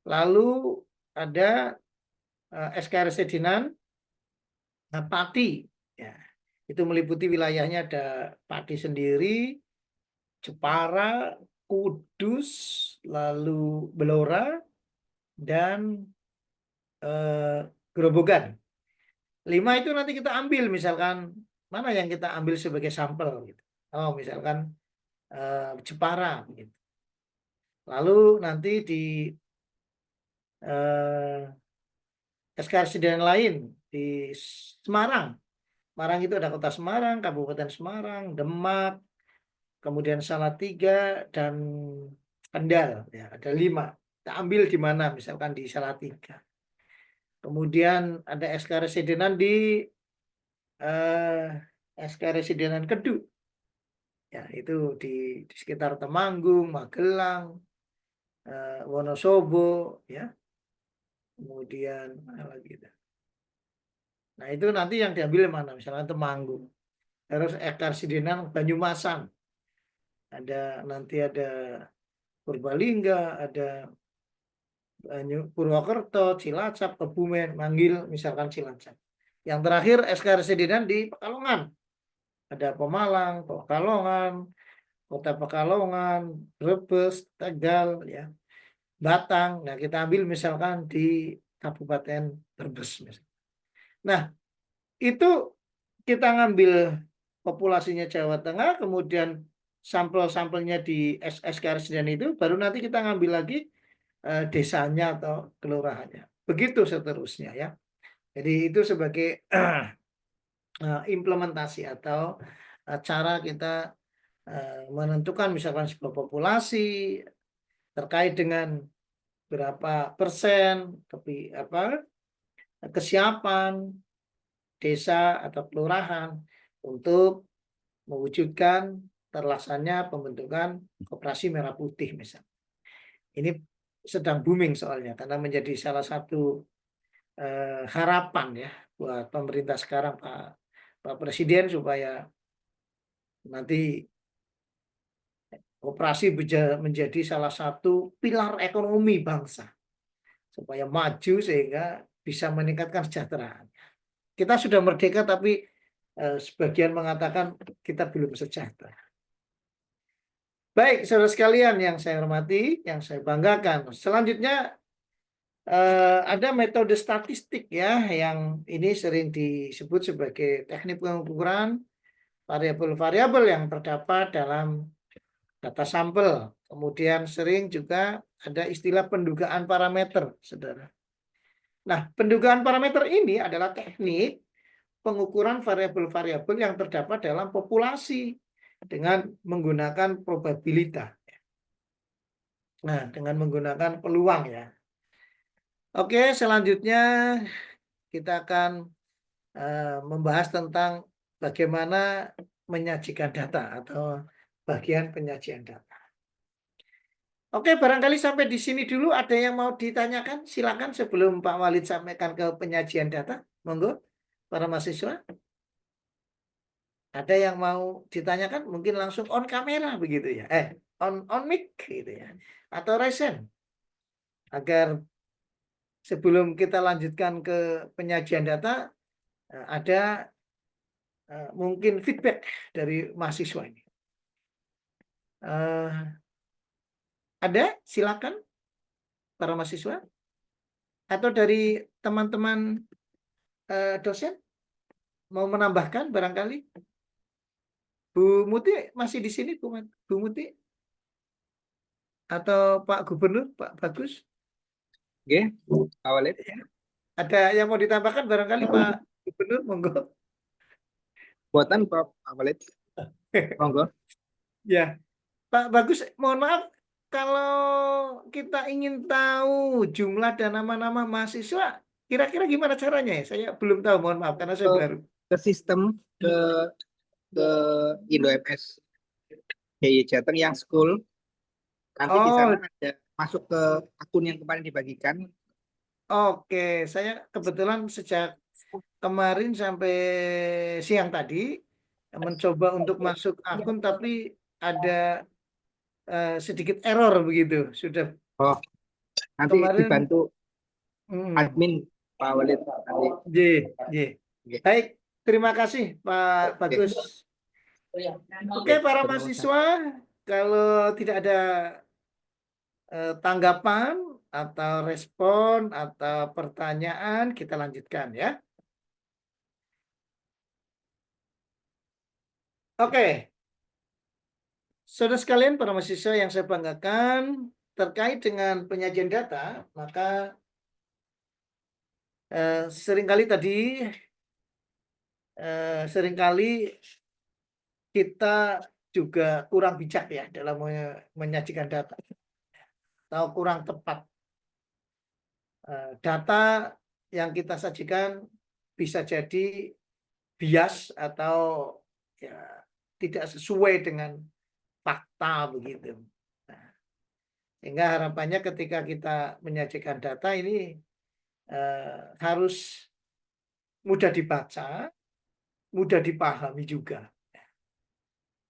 Lalu ada SK Residenan Pati. Ya, itu meliputi wilayahnya ada Pati sendiri, Jepara, Kudus, lalu Blora, dan Grobogan. 5 itu nanti kita ambil misalkan mana yang kita ambil sebagai sampel gitu. Oh, misalkan Jepara gitu. Lalu nanti di SK Residenan lain di Semarang. Semarang itu ada kota Semarang, Kabupaten Semarang, Demak, kemudian Salatiga dan Kendal. Ya, ada 5. Kita ambil di mana? Misalkan di Salatiga. Kemudian ada SK Residenan di SK Residenan Kedu. Ya, itu di sekitar Temanggung, Magelang, Wonosobo, ya. Kemudian mana lagi? Nah, itu nanti yang diambil mana? Misalnya Temanggung. Terus SK Residenan Banyumasan. Nanti ada Purbalingga, ada Purwokerto, Cilacap, Kebumen, Manggil, misalkan Cilacap. Yang terakhir SK Residenan di Pekalongan. Ada Pemalang, Pekalongan, Kota Pekalongan, Brebes, Tegal, ya, Batang. Nah, kita ambil misalkan di Kabupaten Brebes. Nah, itu kita ngambil populasinya Jawa Tengah, kemudian sampel-sampelnya di SK Residenan itu, baru nanti kita ngambil lagi desanya atau kelurahannya. Begitu seterusnya ya. Jadi itu sebagai implementasi atau cara kita menentukan misalkan sebuah populasi terkait dengan berapa persen kesiapan desa atau kelurahan untuk mewujudkan terlaksananya pembentukan koperasi merah putih misalnya. Ini sedang booming soalnya karena menjadi salah satu harapan ya buat pemerintah sekarang Pak Presiden supaya nanti Koperasi menjadi salah satu pilar ekonomi bangsa supaya maju sehingga bisa meningkatkan kesejahteraan. Kita sudah merdeka tapi sebagian mengatakan kita belum sejahtera. Baik, saudara sekalian yang saya hormati, yang saya banggakan. Selanjutnya ada metode statistik ya, yang ini sering disebut sebagai teknik pengukuran variabel-variabel yang terdapat dalam data sampel. Kemudian sering juga ada istilah pendugaan parameter, saudara. Nah, pendugaan parameter ini adalah teknik pengukuran variabel-variabel yang terdapat dalam populasi dengan menggunakan probabilitas. Nah, dengan menggunakan peluang ya. Oke, selanjutnya kita akan membahas tentang bagaimana menyajikan data atau bagian penyajian data. Oke, barangkali sampai di sini dulu. Ada yang mau ditanyakan? Silakan sebelum Pak Walid sampaikan ke penyajian data. Monggo, para mahasiswa. Ada yang mau ditanyakan? Mungkin langsung on kamera begitu ya. On mic gitu ya. Atau resen. Agar sebelum kita lanjutkan ke penyajian data, ada mungkin feedback dari mahasiswa ini. Ada? Silakan para mahasiswa. Atau dari teman-teman dosen mau menambahkan barangkali? Bu Muti masih di sini, Bu Muti? Atau Pak Gubernur, Pak Bagus?
Oke, Pak Walid.
Ada yang mau ditambahkan barangkali Pak Gubernur? Monggo.
Buatan Pak Walid. Monggo.
Ya, Pak Bagus, mohon maaf kalau kita ingin tahu jumlah dan nama-nama mahasiswa, kira-kira gimana caranya ya? Saya belum tahu, mohon maaf karena saya baru.
Ke sistem ke IndoMS DIY Jateng yang school. Nanti di sana ada masuk ke akun yang kemarin dibagikan.
Oke, saya kebetulan sejak kemarin sampai siang tadi mencoba untuk masuk akun, tapi ada sedikit error begitu. Sudah
Oh, nanti
kemarin
dibantu admin Pak Walid.
Baik, terima kasih Pak Bagus. Oke, para mahasiswa, kalau tidak ada tanggapan atau respon atau pertanyaan, kita lanjutkan ya. Oke, saudara sekalian, para mahasiswa yang saya banggakan, terkait dengan penyajian data, maka seringkali kita juga kurang bijak ya dalam menyajikan data atau kurang tepat. Data yang kita sajikan bisa jadi bias atau ya, tidak sesuai dengan fakta begitu. Nah, sehingga harapannya ketika kita menyajikan data ini harus mudah dibaca, mudah dipahami juga.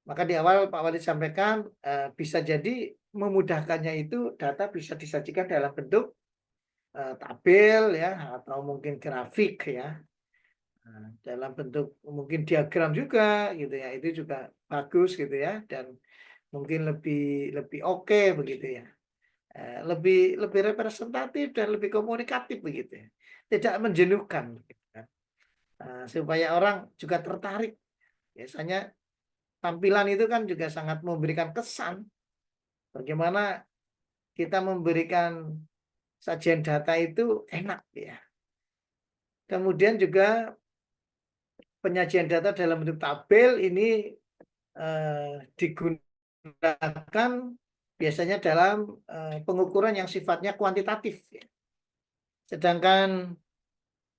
Maka di awal Pak Walid sampaikan bisa jadi memudahkannya itu data bisa disajikan dalam bentuk tabel ya, atau mungkin grafik ya, dalam bentuk mungkin diagram juga gitu ya, itu juga bagus gitu ya, dan mungkin lebih oke begitu ya, lebih representatif dan lebih komunikatif begitu ya, tidak menjenuhkan gitu kan. Supaya orang juga tertarik. Biasanya tampilan itu kan juga sangat memberikan kesan bagaimana kita memberikan sajian data itu enak ya. Kemudian juga penyajian data dalam bentuk tabel ini digunakan biasanya dalam pengukuran yang sifatnya kuantitatif. Sedangkan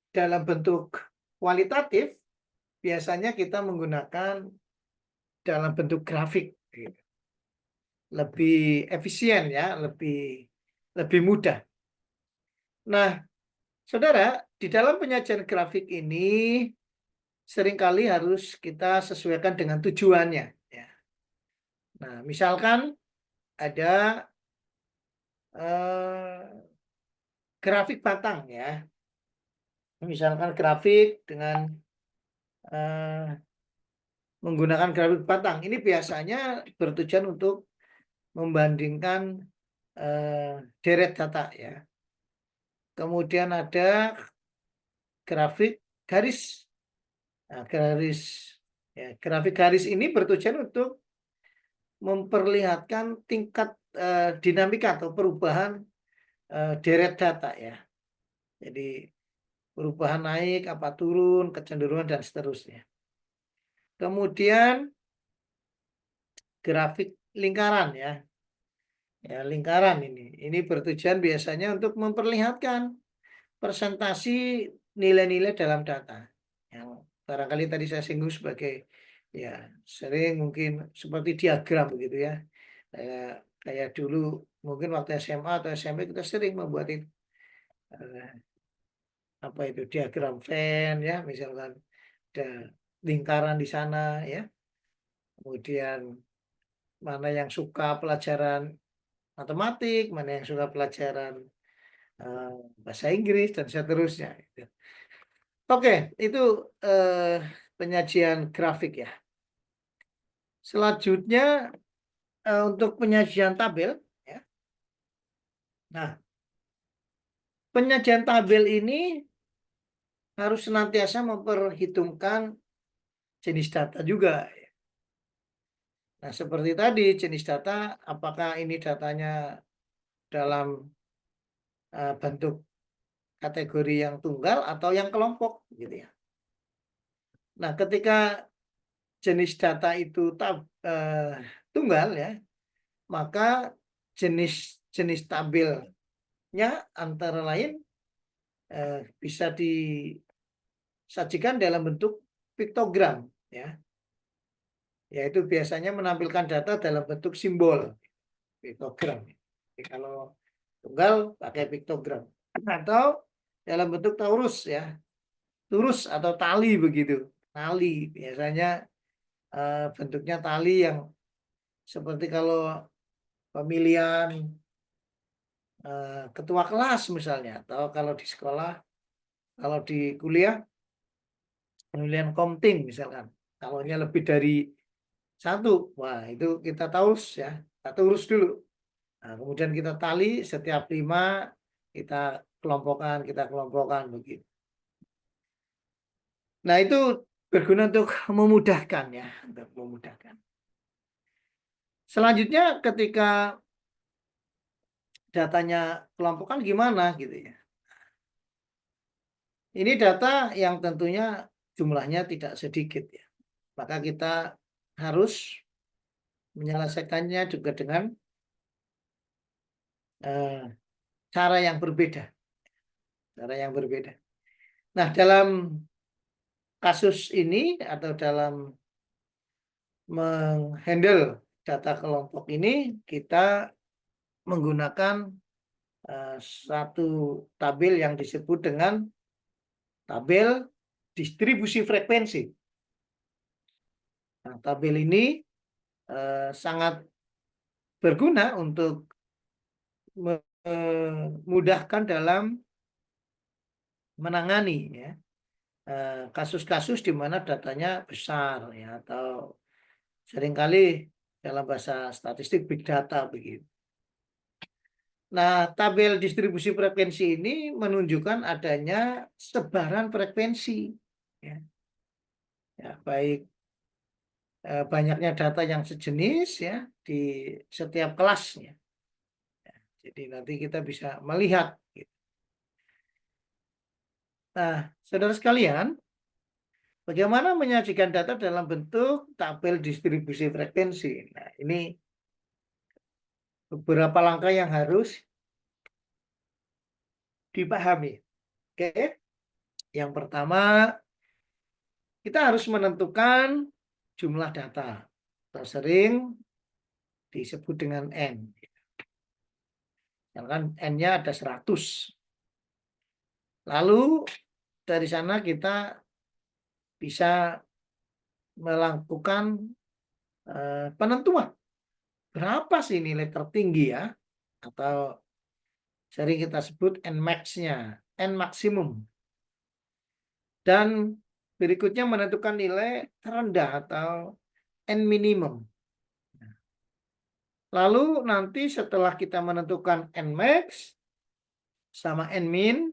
dalam bentuk kualitatif biasanya kita menggunakan dalam bentuk grafik. Lebih efisien ya, lebih mudah. Nah, saudara, di dalam penyajian grafik ini seringkali harus kita sesuaikan dengan tujuannya. Ya. Nah, misalkan ada grafik batang ya. Misalkan grafik dengan menggunakan grafik batang. Ini biasanya bertujuan untuk membandingkan deret data ya. Kemudian ada grafik garis. Nah, grafik garis ini bertujuan untuk memperlihatkan tingkat dinamika atau perubahan deret data ya. Jadi perubahan naik, apa turun, kecenderungan dan seterusnya. Kemudian grafik lingkaran ya. Ya, lingkaran ini bertujuan biasanya untuk memperlihatkan presentasi nilai-nilai dalam data. Yang barangkali tadi saya singgung sebagai ya sering mungkin seperti diagram begitu ya. Kayak dulu mungkin waktu SMA atau SMP kita sering membuat itu. Apa itu diagram Venn ya, misalkan ada lingkaran di sana ya. Kemudian mana yang suka pelajaran matematik, mana yang suka pelajaran bahasa Inggris dan seterusnya. Oke, itu penyajian grafik ya. Selanjutnya untuk penyajian tabel ya. Nah, penyajian tabel ini harus senantiasa memperhitungkan jenis data juga. Nah, seperti tadi jenis data, apakah ini datanya dalam bentuk kategori yang tunggal atau yang kelompok gitu ya. Nah, ketika jenis data itu tunggal ya, maka jenis tabelnya antara lain bisa disajikan dalam bentuk piktogram ya. Yaitu biasanya menampilkan data dalam bentuk simbol piktogram. Jadi kalau tunggal pakai piktogram atau dalam bentuk torus ya, turus atau tali begitu. Tali biasanya bentuknya tali yang seperti kalau pemilihan ketua kelas misalnya, atau kalau di sekolah, kalau di kuliah pemilihan komting misalkan. Kalau lebih dari satu, wah itu kita taurus ya, kita urus dulu. Nah, kemudian kita tali setiap 5 kita kelompokkan begitu. Nah, itu berguna untuk memudahkan ya, untuk memudahkan. Selanjutnya ketika datanya kelompokkan gimana gitu ya. Ini data yang tentunya jumlahnya tidak sedikit ya. Maka kita harus menyelesaikannya juga dengan cara yang berbeda. Cara yang berbeda. Nah, dalam kasus ini atau dalam menghandle data kelompok ini kita menggunakan satu tabel yang disebut dengan tabel distribusi frekuensi. Nah, tabel ini sangat berguna untuk memudahkan dalam menangani ya kasus-kasus di mana datanya besar ya, atau seringkali dalam bahasa statistik big data begitu. Nah, tabel distribusi frekuensi ini menunjukkan adanya sebaran frekuensi ya. Ya, baik banyaknya data yang sejenis ya di setiap kelasnya. Ya, jadi nanti kita bisa melihat gitu. Nah, saudara sekalian, bagaimana menyajikan data dalam bentuk tabel distribusi frekuensi? Nah, ini beberapa langkah yang harus dipahami. Oke. Yang pertama, kita harus menentukan jumlah data. Atau sering disebut dengan N. Misalkan N-nya ada 100. Lalu dari sana kita bisa melakukan penentuan berapa sih nilai tertinggi ya, atau sering kita sebut Nmax-nya, N maksimum. Dan berikutnya menentukan nilai terendah atau N minimum. Lalu nanti setelah kita menentukan Nmax sama Nmin,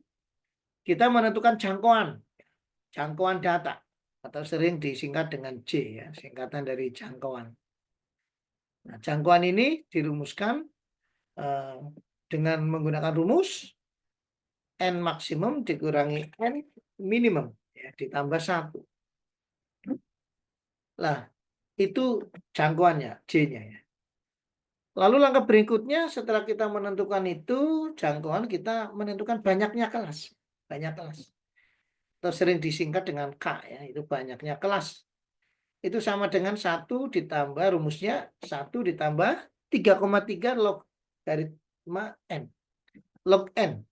kita menentukan jangkauan data, atau sering disingkat dengan J ya, singkatan dari jangkauan. Nah, jangkauan ini dirumuskan dengan menggunakan rumus N maksimum dikurangi N minimum ya, ditambah 1. Lah, itu jangkauannya, J-nya ya. Lalu langkah berikutnya setelah kita menentukan itu jangkauan, kita menentukan banyaknya kelas. Banyak kelas. Atau sering disingkat dengan K ya, itu banyaknya kelas. Itu sama dengan 1 ditambah rumusnya 1 ditambah 3,3 log dari N. Log N.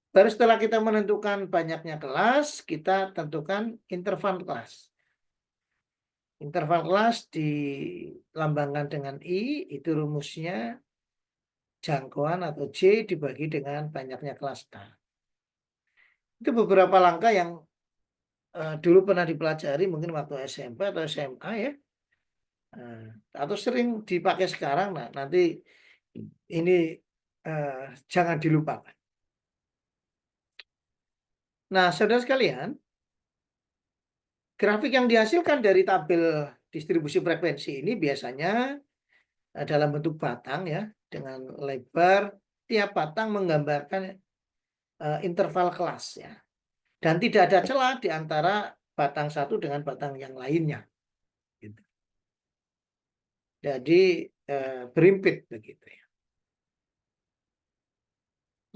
Baru setelah kita menentukan banyaknya kelas, kita tentukan interval kelas. Interval kelas dilambangkan dengan I, itu rumusnya jangkauan atau J dibagi dengan banyaknya kelas K. Itu beberapa langkah yang dulu pernah dipelajari mungkin waktu SMP atau SMA ya. Atau sering dipakai sekarang. Nah, nanti ini jangan dilupakan. Nah, saudara sekalian, grafik yang dihasilkan dari tabel distribusi frekuensi ini biasanya dalam bentuk batang ya, dengan lebar tiap batang menggambarkan interval kelas ya. Dan tidak ada celah di antara batang satu dengan batang yang lainnya. Gitu. Jadi berimpit begitu ya.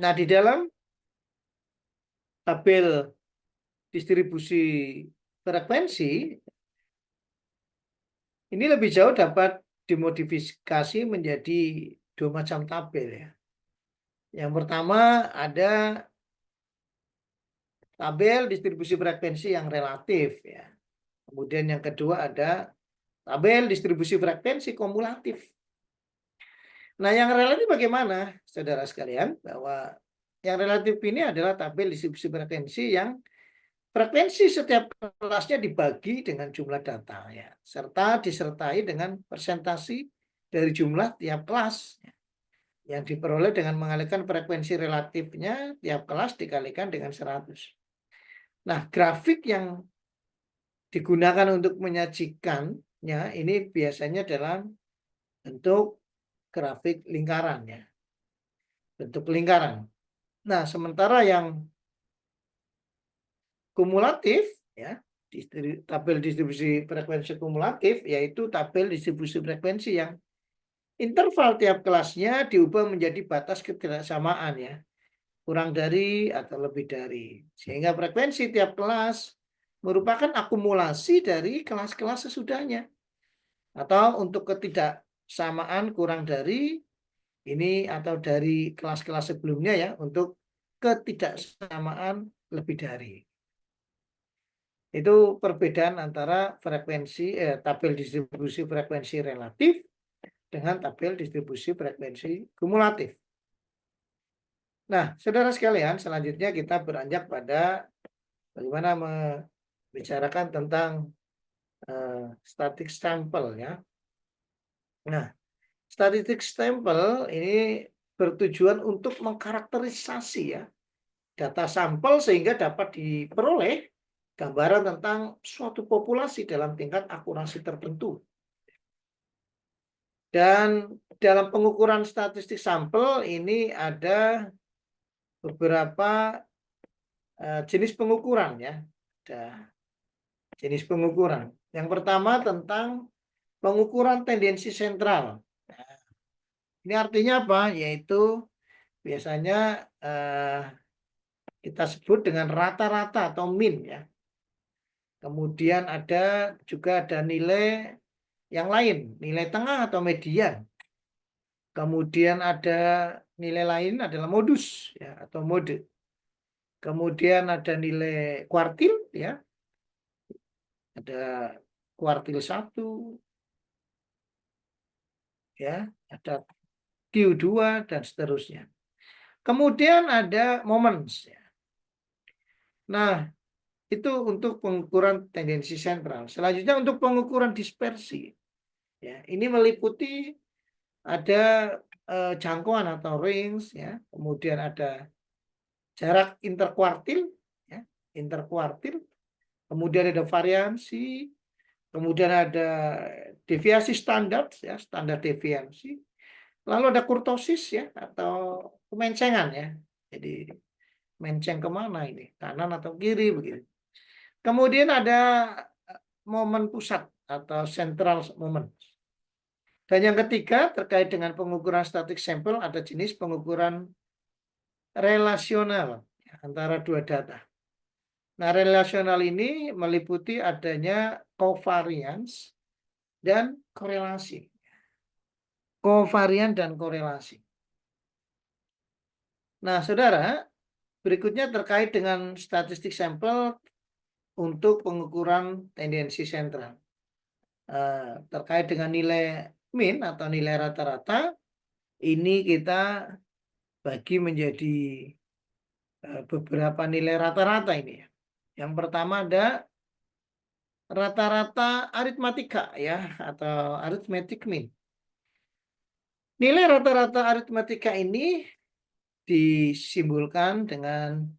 Nah, di dalam tabel distribusi frekuensi ini lebih jauh dapat dimodifikasi menjadi 2 macam tabel ya. Yang pertama ada tabel distribusi frekuensi yang relatif ya. Kemudian yang kedua ada tabel distribusi frekuensi kumulatif. Nah, yang relatif bagaimana, saudara sekalian? Bahwa yang relatif ini adalah tabel distribusi frekuensi yang frekuensi setiap kelasnya dibagi dengan jumlah data ya, serta disertai dengan persentase dari jumlah tiap kelas ya, yang diperoleh dengan mengalihkan frekuensi relatifnya tiap kelas dikalikan dengan 100. Nah, grafik yang digunakan untuk menyajikannya ini biasanya dalam bentuk grafik lingkaran ya. Bentuk lingkaran. Nah, sementara yang kumulatif ya, tabel distribusi frekuensi kumulatif yaitu tabel distribusi frekuensi yang interval tiap kelasnya diubah menjadi batas ketidaksamaan ya, kurang dari atau lebih dari, sehingga frekuensi tiap kelas merupakan akumulasi dari kelas-kelas sesudahnya, atau untuk ketidaksamaan kurang dari ini atau dari kelas-kelas sebelumnya ya, untuk ketidaksamaan lebih dari. Itu perbedaan antara frekuensi tabel distribusi frekuensi relatif dengan tabel distribusi frekuensi kumulatif. Nah, saudara sekalian, selanjutnya kita beranjak pada bagaimana membicarakan tentang static sample ya. Nah, static sample ini bertujuan untuk mengkarakterisasi ya data sampel sehingga dapat diperoleh gambaran tentang suatu populasi dalam tingkat akurasi tertentu. Dan dalam pengukuran statistik sampel ini ada beberapa jenis pengukuran ya. Ada jenis pengukuran. Yang pertama tentang pengukuran tendensi sentral. Nah, ini artinya apa? Yaitu biasanya kita sebut dengan rata-rata atau min ya. Kemudian ada juga ada nilai yang lain, nilai tengah atau median. Kemudian ada nilai lain adalah modus ya, atau mode. Kemudian ada nilai kuartil ya. Ada kuartil 1, ya, ada Q2 dan seterusnya. Kemudian ada moments. Ya. Nah, itu untuk pengukuran tendensi sentral. Selanjutnya untuk pengukuran dispersi. Ya, ini meliputi ada jangkauan atau range, ya. Kemudian ada jarak interkuartil, ya, interkuartil. Kemudian ada variansi, kemudian ada deviasi standar, ya, standar deviasi. Lalu ada kurtosis, ya, atau kemencengan, ya. Jadi menceng kemana ini, kanan atau kiri begitu. Kemudian ada momen pusat atau central moment. Dan yang ketiga terkait dengan pengukuran static sample ada jenis pengukuran relasional antara dua data. Nah, relasional ini meliputi adanya covariance dan korelasi. Kovarian dan korelasi. Nah, saudara, berikutnya terkait dengan statistik sampel untuk pengukuran tendensi sentral. Terkait dengan nilai min atau nilai rata-rata, ini kita bagi menjadi beberapa nilai rata-rata ini. Yang pertama ada rata-rata aritmatika, ya, atau arithmetic mean. Nilai rata-rata aritmatika ini disimbolkan dengan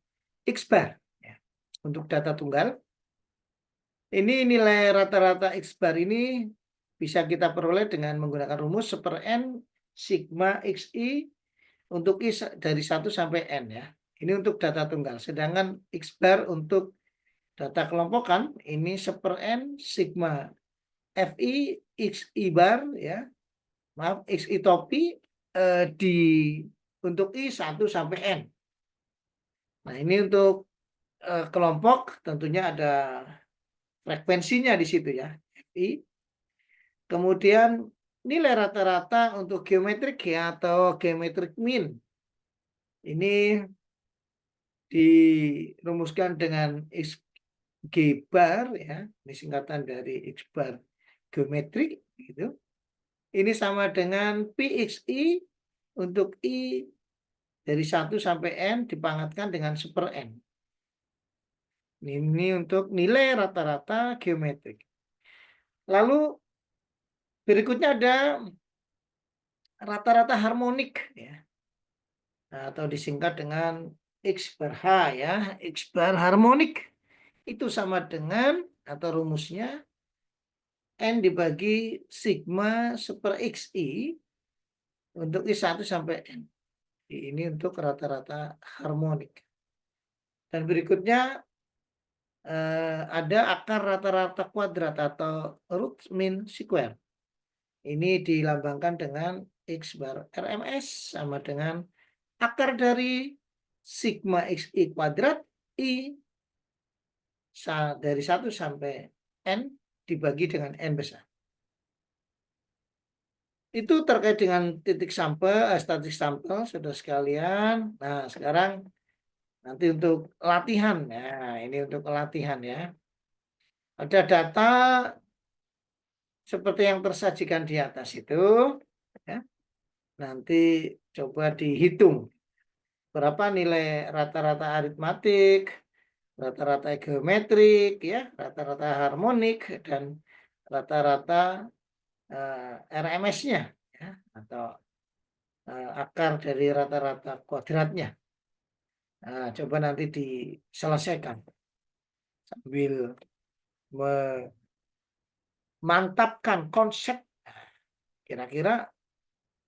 X bar, ya, untuk data tunggal. Ini nilai rata-rata X bar ini bisa kita peroleh dengan menggunakan rumus 1/n sigma XI untuk I dari 1 sampai N, ya. Ini untuk data tunggal. Sedangkan X bar untuk data kelompokan ini 1/n sigma FI XI bar, ya. Maaf, XI topi di untuk I 1 sampai N. Nah, ini untuk kelompok tentunya ada frekuensinya di situ, ya. FI. Kemudian nilai rata-rata untuk geometrik, ya, atau geometrik mean. Ini dirumuskan dengan XG bar, ya. Ini singkatan dari X bar geometrik gitu. Ini sama dengan PXI untuk I dari 1 sampai N dipangkatkan dengan 1/n. Ini untuk nilai rata-rata geometrik. Lalu berikutnya ada rata-rata harmonik, ya, atau disingkat dengan X bar H, ya. X bar harmonik itu sama dengan atau rumusnya N dibagi sigma 1/XI untuk I 1 sampai N. Ini untuk rata-rata harmonik. Dan berikutnya ada akar rata-rata kuadrat atau root mean square. Ini dilambangkan dengan X bar RMS sama dengan akar dari sigma XI kuadrat I dari 1 sampai N dibagi dengan N besar. Itu terkait dengan titik sampel, statistik sampel, saudara sekalian. Nah, sekarang nanti untuk latihan. Nah, ini untuk latihan, ya. Ada data seperti yang tersajikan di atas itu, ya. Nanti coba dihitung berapa nilai rata-rata aritmatik, rata-rata geometrik, ya, rata-rata harmonik, dan rata-rata RMS-nya, ya, atau akar dari rata-rata kuadratnya. Nah, coba nanti diselesaikan sambil memantapkan konsep. Kira-kira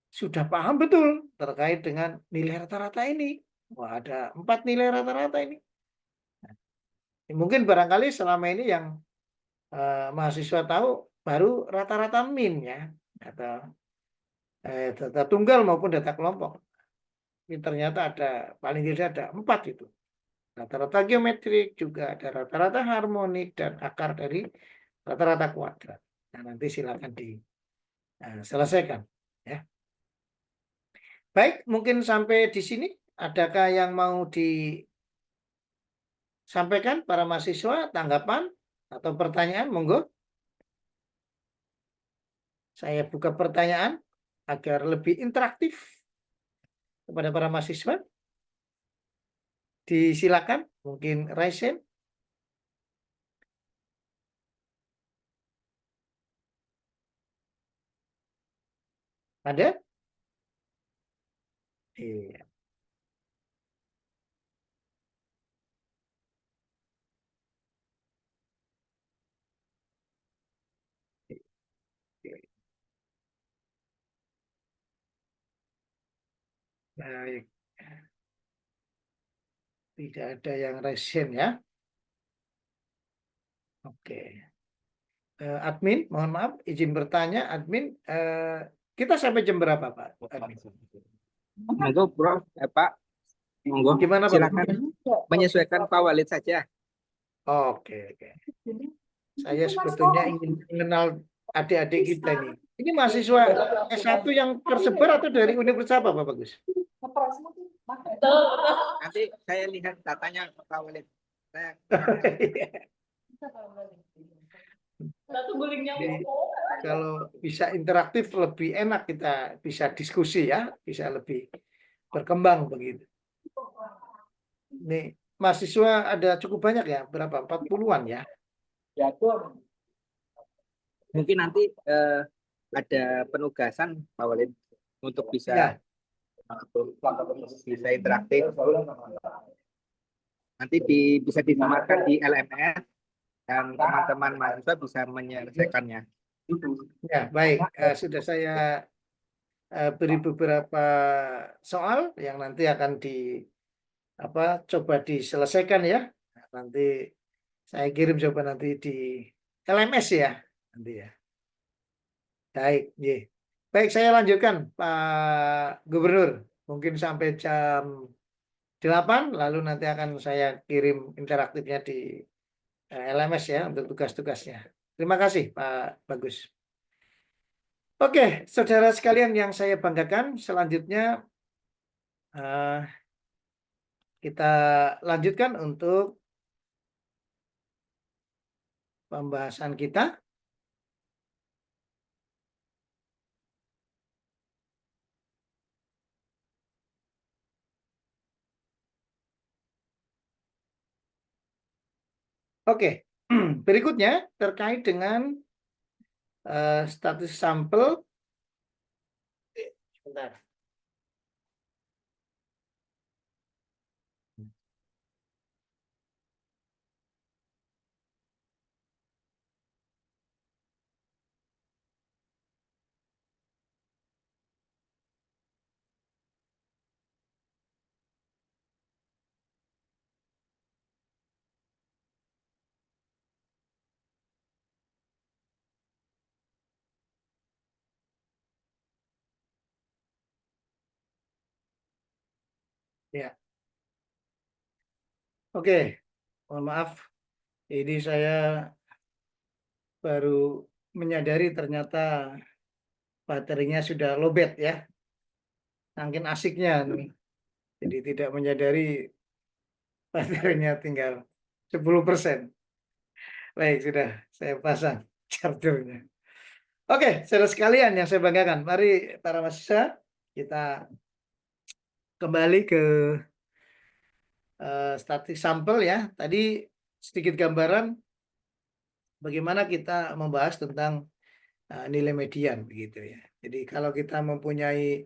sudah paham betul terkait dengan nilai rata-rata ini. Wah, ada 4 nilai rata-rata ini. Nah, mungkin barangkali selama ini yang mahasiswa tahu baru rata-rata min, ya, atau data tunggal maupun data kelompok. Ini ternyata ada, paling tidak ada 4 itu. Rata-rata geometrik, juga ada rata-rata harmonik, dan akar dari rata-rata kuadrat. Nah, nanti silakan diselesaikan, ya. Baik, mungkin sampai di sini. Adakah yang mau disampaikan para mahasiswa, tanggapan atau pertanyaan? Monggo. Saya buka pertanyaan. agar lebih interaktif kepada para mahasiswa. Disilakan, mungkin raise hand. Ada? Iya. Baik. Tidak ada yang raise hand ya. Oke. Admin, mohon maaf, izin bertanya, admin, kita sampai jam berapa, Pak? Admin?
Monggo, Bro, Pak, monggo,
Gimana, Pak?
silakan menyesuaikan Pak Walid saja.
Oke, oke. Saya sebetulnya ingin mengenal adik-adik kita nih. Ini mahasiswa S1 yang tersebar atau dari universitas apa, Pak Bagus?
Nanti saya lihat datanya Pak Walid. Saya
Jadi, kalau bisa interaktif lebih enak, kita bisa diskusi ya, bisa lebih berkembang begitu. Nih, mahasiswa ada cukup banyak ya, berapa? 40-an ya?
mungkin nanti ada penugasan Pak Walid untuk bisa
Ya,
bisa interaktif. Nanti bisa disamarkan di LMS dan teman-teman mahasiswa bisa menyelesaikannya.
ya baik. Sudah saya beri beberapa soal yang nanti akan coba diselesaikan ya. Nanti saya kirim coba nanti di LMS ya, nanti ya. Baik, ye. Baik, saya lanjutkan Pak Gubernur. Mungkin sampai jam 8, lalu nanti akan saya kirim interaktifnya di LMS ya untuk tugas-tugasnya. Terima kasih Pak Bagus. Oke, saudara sekalian yang saya banggakan, selanjutnya kita lanjutkan untuk pembahasan kita. Oke, berikutnya terkait dengan status sampel. Sebentar. Ya, oke, mohon maaf. Ini saya baru menyadari ternyata baterainya sudah lowbat ya. Saking asiknya nih. Jadi tidak menyadari baterainya tinggal 10%. Baik, sudah saya pasang chargernya. Oke, saudara sekalian yang saya banggakan, mari para mahasiswa kita kembali ke static sampel ya. Tadi sedikit gambaran bagaimana kita membahas tentang nilai median begitu ya. Jadi kalau kita mempunyai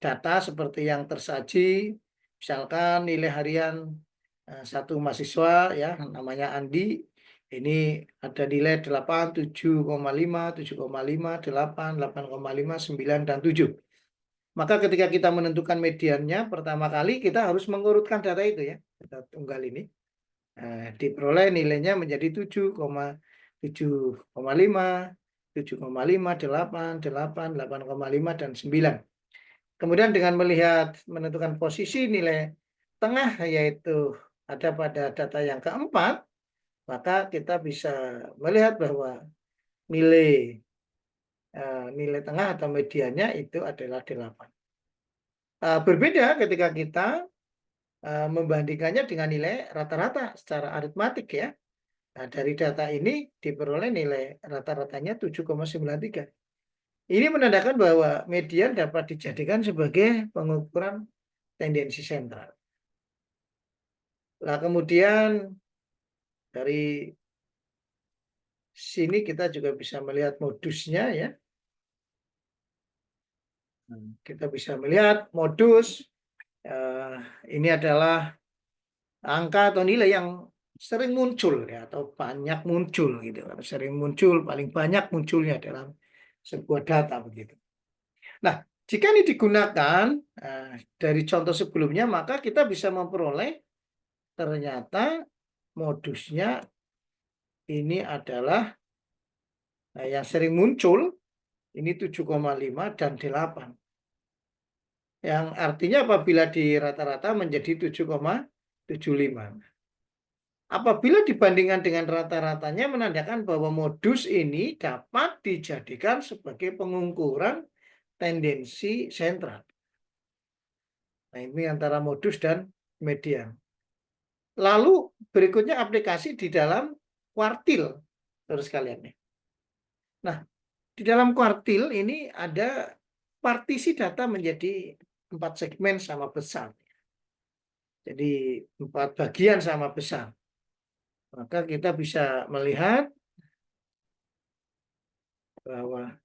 data seperti yang tersaji, misalkan nilai harian satu mahasiswa ya namanya Andi, ini ada nilai 8, 7,5, 7,5, 8, 8,5, 9, dan 7. Maka ketika kita menentukan mediannya, pertama kali kita harus mengurutkan data itu ya, data tunggal ini. Diperoleh nilainya menjadi 7,5, 7,5, 8, 8, 8,5, dan 9. Kemudian dengan melihat menentukan posisi nilai tengah, yaitu ada pada data yang keempat, maka kita bisa melihat bahwa nilai tengah atau mediannya itu adalah 8. Berbeda ketika kita membandingkannya dengan nilai rata-rata secara aritmatik ya. Nah, dari data ini diperoleh nilai rata-ratanya 7,93. Ini menandakan bahwa median dapat dijadikan sebagai pengukuran tendensi sentral. Nah, kemudian dari sini kita juga bisa melihat modusnya ya. Kita bisa melihat modus ini adalah angka atau nilai yang sering muncul ya atau banyak muncul gitu. Sering muncul, paling banyak munculnya dalam sebuah data begitu. Nah, jika ini digunakan dari contoh sebelumnya, maka kita bisa memperoleh ternyata modusnya ini adalah yang sering muncul ini 7,5 dan 8. Yang artinya apabila di rata-rata menjadi 7,75. Apabila dibandingkan dengan rata-ratanya menandakan bahwa modus ini dapat dijadikan sebagai pengukuran tendensi sentral. Nah, ini antara modus dan median. Lalu berikutnya aplikasi di dalam kuartil, saudara sekalian. Nah, di dalam kuartil ini ada partisi data menjadi 4 segmen sama besar. Jadi 4 bagian sama besar. Maka kita bisa melihat bahwa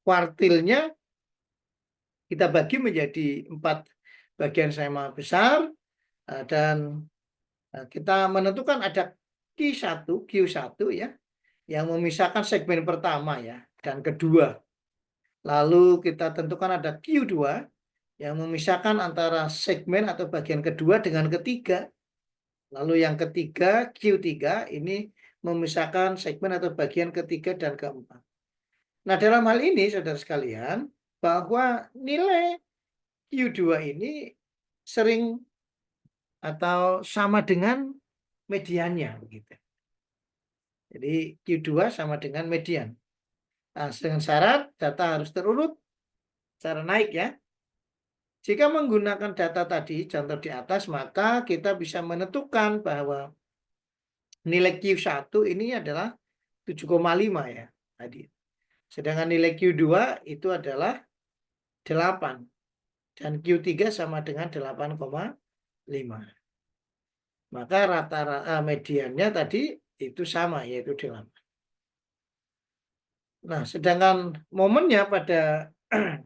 kuartilnya kita bagi menjadi 4 bagian sama besar dan kita menentukan ada Q1 ya yang memisahkan segmen pertama ya dan kedua. Lalu kita tentukan ada Q2 yang memisahkan antara segmen atau bagian kedua dengan ketiga. Lalu yang ketiga Q3 ini memisahkan segmen atau bagian ketiga dan keempat. Nah, dalam hal ini saudara sekalian bahwa nilai Q2 ini sering atau sama dengan mediannya begitu. Jadi Q2 sama dengan median. Nah, dengan syarat data harus terurut secara naik ya. Jika menggunakan data tadi contoh di atas maka kita bisa menentukan bahwa nilai Q1 ini adalah 7,5 ya tadi. Sedangkan nilai Q2 itu adalah 8 dan Q3 sama dengan 8,5. Maka rata-rata mediannya tadi itu sama yaitu 8. Nah, sedangkan momennya pada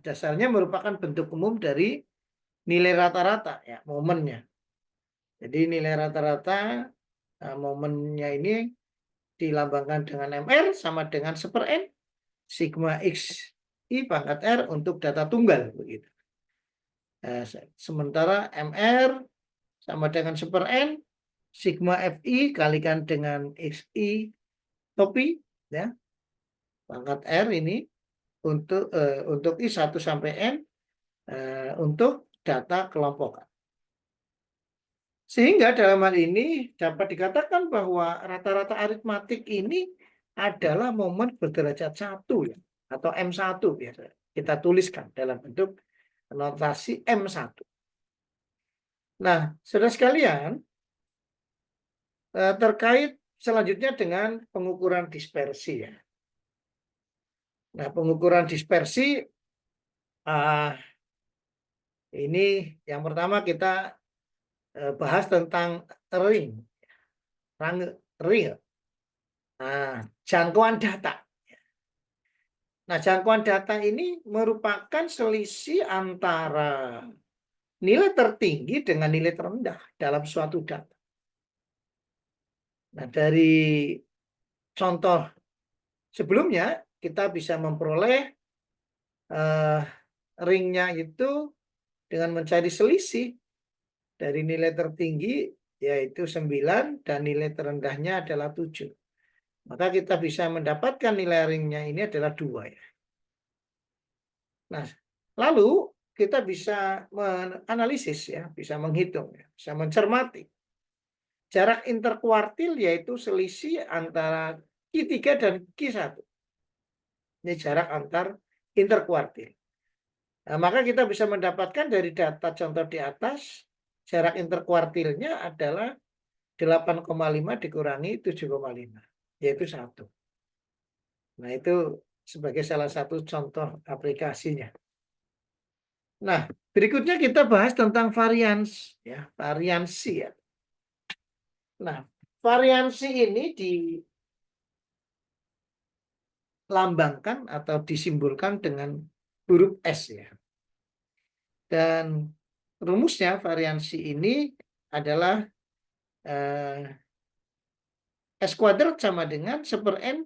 dasarnya merupakan bentuk umum dari nilai rata-rata ya, momennya. Jadi nilai rata-rata momennya ini dilambangkan dengan MR sama dengan 1/N sigma X I pangkat R untuk data tunggal begitu. Sementara MR sama dengan 1/N sigma FI kalikan dengan XI topi ya. Pangkat R ini untuk I1 sampai N untuk data kelompokan. Sehingga dalam hal ini dapat dikatakan bahwa rata-rata aritmatik ini adalah momen berderajat 1 ya, atau M1 biasa. Kita tuliskan dalam bentuk notasi M1. Nah, saudara sekalian, terkait selanjutnya dengan pengukuran dispersi ya. Nah, pengukuran dispersi ini yang pertama kita bahas tentang ring. Nah, jangkauan data. Nah, jangkauan data ini merupakan selisih antara nilai tertinggi dengan nilai terendah dalam suatu data. Nah, dari contoh sebelumnya kita bisa memperoleh ringnya itu dengan mencari selisih dari nilai tertinggi yaitu 9 dan nilai terendahnya adalah 7. Maka kita bisa mendapatkan nilai ringnya ini adalah 2 ya. Nah, lalu kita bisa menganalisis ya, bisa menghitung ya, bisa mencermati jarak interkuartil yaitu selisih antara Q3 dan Q1. Ini jarak antar interkuartil. Nah, maka kita bisa mendapatkan dari data contoh di atas, jarak interkuartilnya adalah 8,5 dikurangi 7,5, yaitu 1. Nah, itu sebagai salah satu contoh aplikasinya. Nah, berikutnya kita bahas tentang varians, ya, variansi ya. Nah, variansi ini dilambangkan atau disimbolkan dengan huruf S ya. Dan rumusnya variansi ini adalah S kuadrat sama dengan 1/n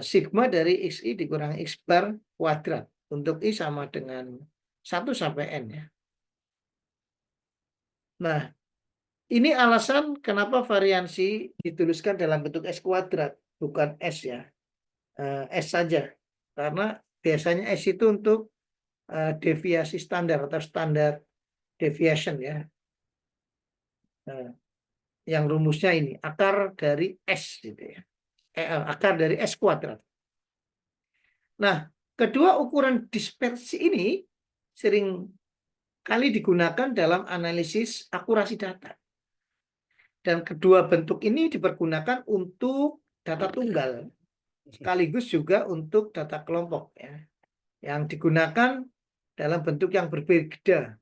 sigma dari XI dikurangi X bar kuadrat. Untuk I sama dengan 1 sampai N ya. Nah, ini alasan kenapa variansi dituliskan dalam bentuk S kuadrat, bukan S ya. S saja. Karena biasanya S itu untuk deviasi standar atau standar deviation ya. Yang rumusnya ini, akar dari S gitu ya. Akar dari S kuadrat. Nah, kedua ukuran dispersi ini sering kali digunakan dalam analisis akurasi data. Dan kedua bentuk ini dipergunakan untuk data tunggal, sekaligus juga untuk data kelompok ya, yang digunakan dalam bentuk yang berbeda.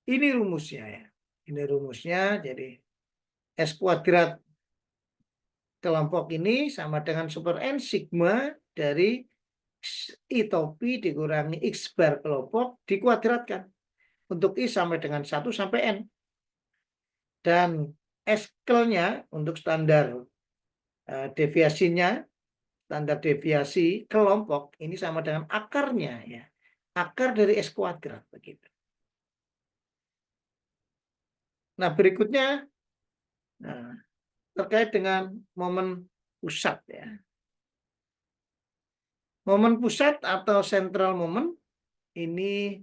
Ini rumusnya ya. Ini rumusnya, jadi S kuadrat kelompok ini sama dengan 1/n sigma dari I topi dikurangi X bar kelompok dikuadratkan. Untuk I sampai dengan 1 sampai N. Dan S-nya untuk standar deviasinya, standar deviasi kelompok ini sama dengan akarnya ya. Akar dari S kuadrat begitu. Nah, berikutnya terkait dengan momen pusat ya. Momen pusat atau central moment ini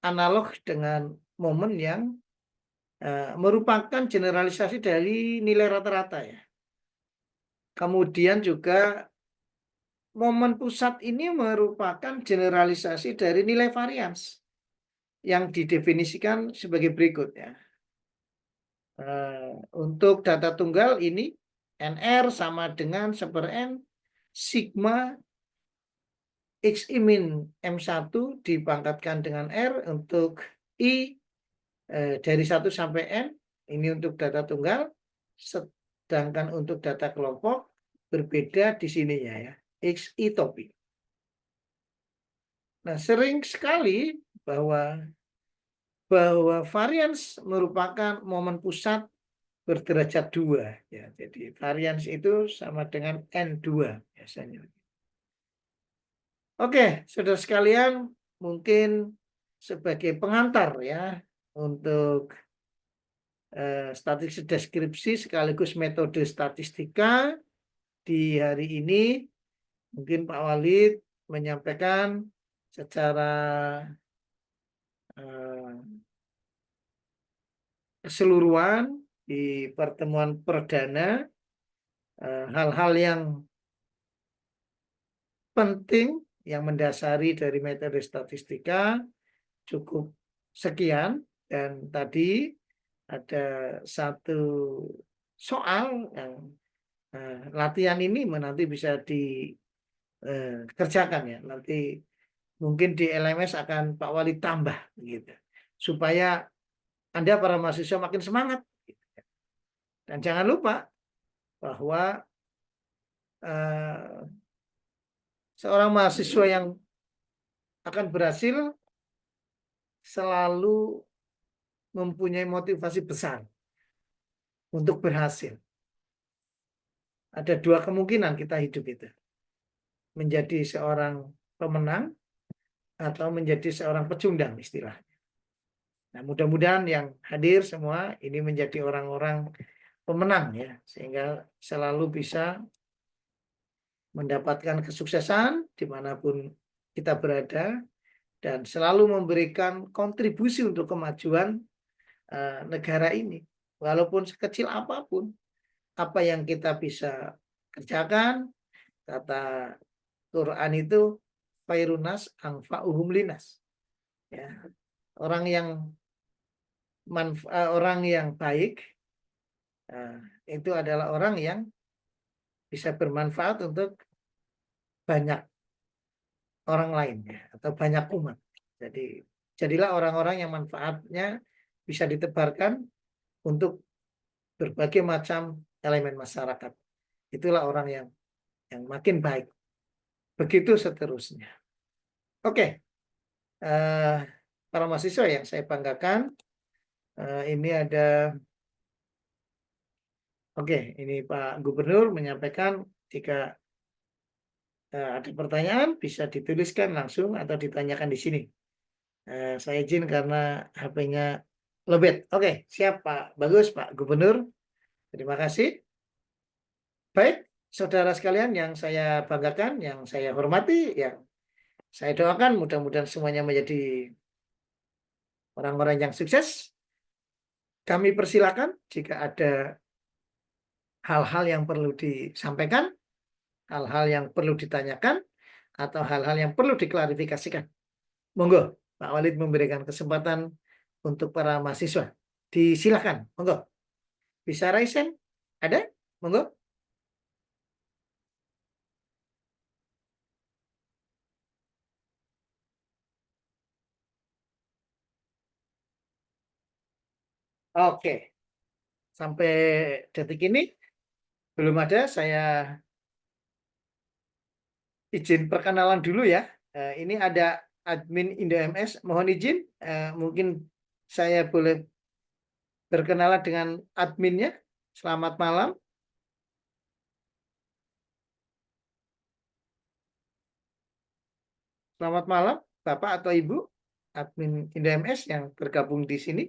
analog dengan momen yang merupakan generalisasi dari nilai rata-rata ya. Kemudian juga momen pusat ini merupakan generalisasi dari nilai varians yang didefinisikan sebagai berikut ya. Untuk data tunggal ini NR sama dengan 1/n sigma XI min M1 dipangkatkan dengan R untuk I dari 1 sampai N. Ini untuk data tunggal. Sedangkan untuk data kelompok berbeda di sininya ya. XI topi. Nah, sering sekali bahwa varians merupakan momen pusat berderajat 2 ya. Jadi varians itu sama dengan N2 biasanya. Oke, saudara sekalian, mungkin sebagai pengantar ya untuk statistik deskripsi sekaligus metode statistika di hari ini, mungkin Pak Walid menyampaikan secara keseluruhan di pertemuan perdana hal-hal yang penting yang mendasari dari metode statistika cukup sekian, dan tadi ada satu soal yang latihan ini nanti bisa dikerjakan ya. Nanti mungkin di LMS akan Pak Wali tambah gitu, supaya Anda para mahasiswa makin semangat. Dan jangan lupa bahwa seorang mahasiswa yang akan berhasil selalu mempunyai motivasi besar untuk berhasil. Ada dua kemungkinan kita hidup itu. Menjadi seorang pemenang atau menjadi seorang pecundang istilahnya. Nah, mudah-mudahan yang hadir semua ini menjadi orang-orang pemenang ya, sehingga selalu bisa mendapatkan kesuksesan dimanapun kita berada dan selalu memberikan kontribusi untuk kemajuan negara ini, walaupun sekecil apapun apa yang kita bisa kerjakan. Kata Quran itu khairunas anfa'uhum linas. Ya. Orang yang orang yang baik itu adalah orang yang bisa bermanfaat untuk banyak orang lain ya, atau banyak umat. Jadi jadilah orang-orang yang manfaatnya bisa ditebarkan untuk berbagai macam elemen masyarakat. Itulah orang yang makin baik. Begitu seterusnya. Oke, para mahasiswa yang saya banggakan, ini ada, ini Pak Gubernur menyampaikan jika ada pertanyaan bisa dituliskan langsung atau ditanyakan di sini. Saya izin karena HP-nya lowbat. Oke, siap Pak. Bagus Pak Gubernur. Terima kasih. Baik, saudara sekalian yang saya banggakan, yang saya hormati, yang saya doakan mudah-mudahan semuanya menjadi orang-orang yang sukses. Kami persilakan jika ada hal-hal yang perlu disampaikan, hal-hal yang perlu ditanyakan, atau hal-hal yang perlu diklarifikasikan. Monggo, Pak Walid memberikan kesempatan untuk para mahasiswa. Disilakan, monggo. Bisa raise hand? Ada? Monggo. Oke. Sampai detik ini belum ada. Saya izin perkenalan dulu ya. Ini ada admin Indo MS. Mohon izin, mungkin saya boleh berkenalan dengan adminnya. Selamat malam. Selamat malam, Bapak atau Ibu, admin Indo MS yang tergabung di sini.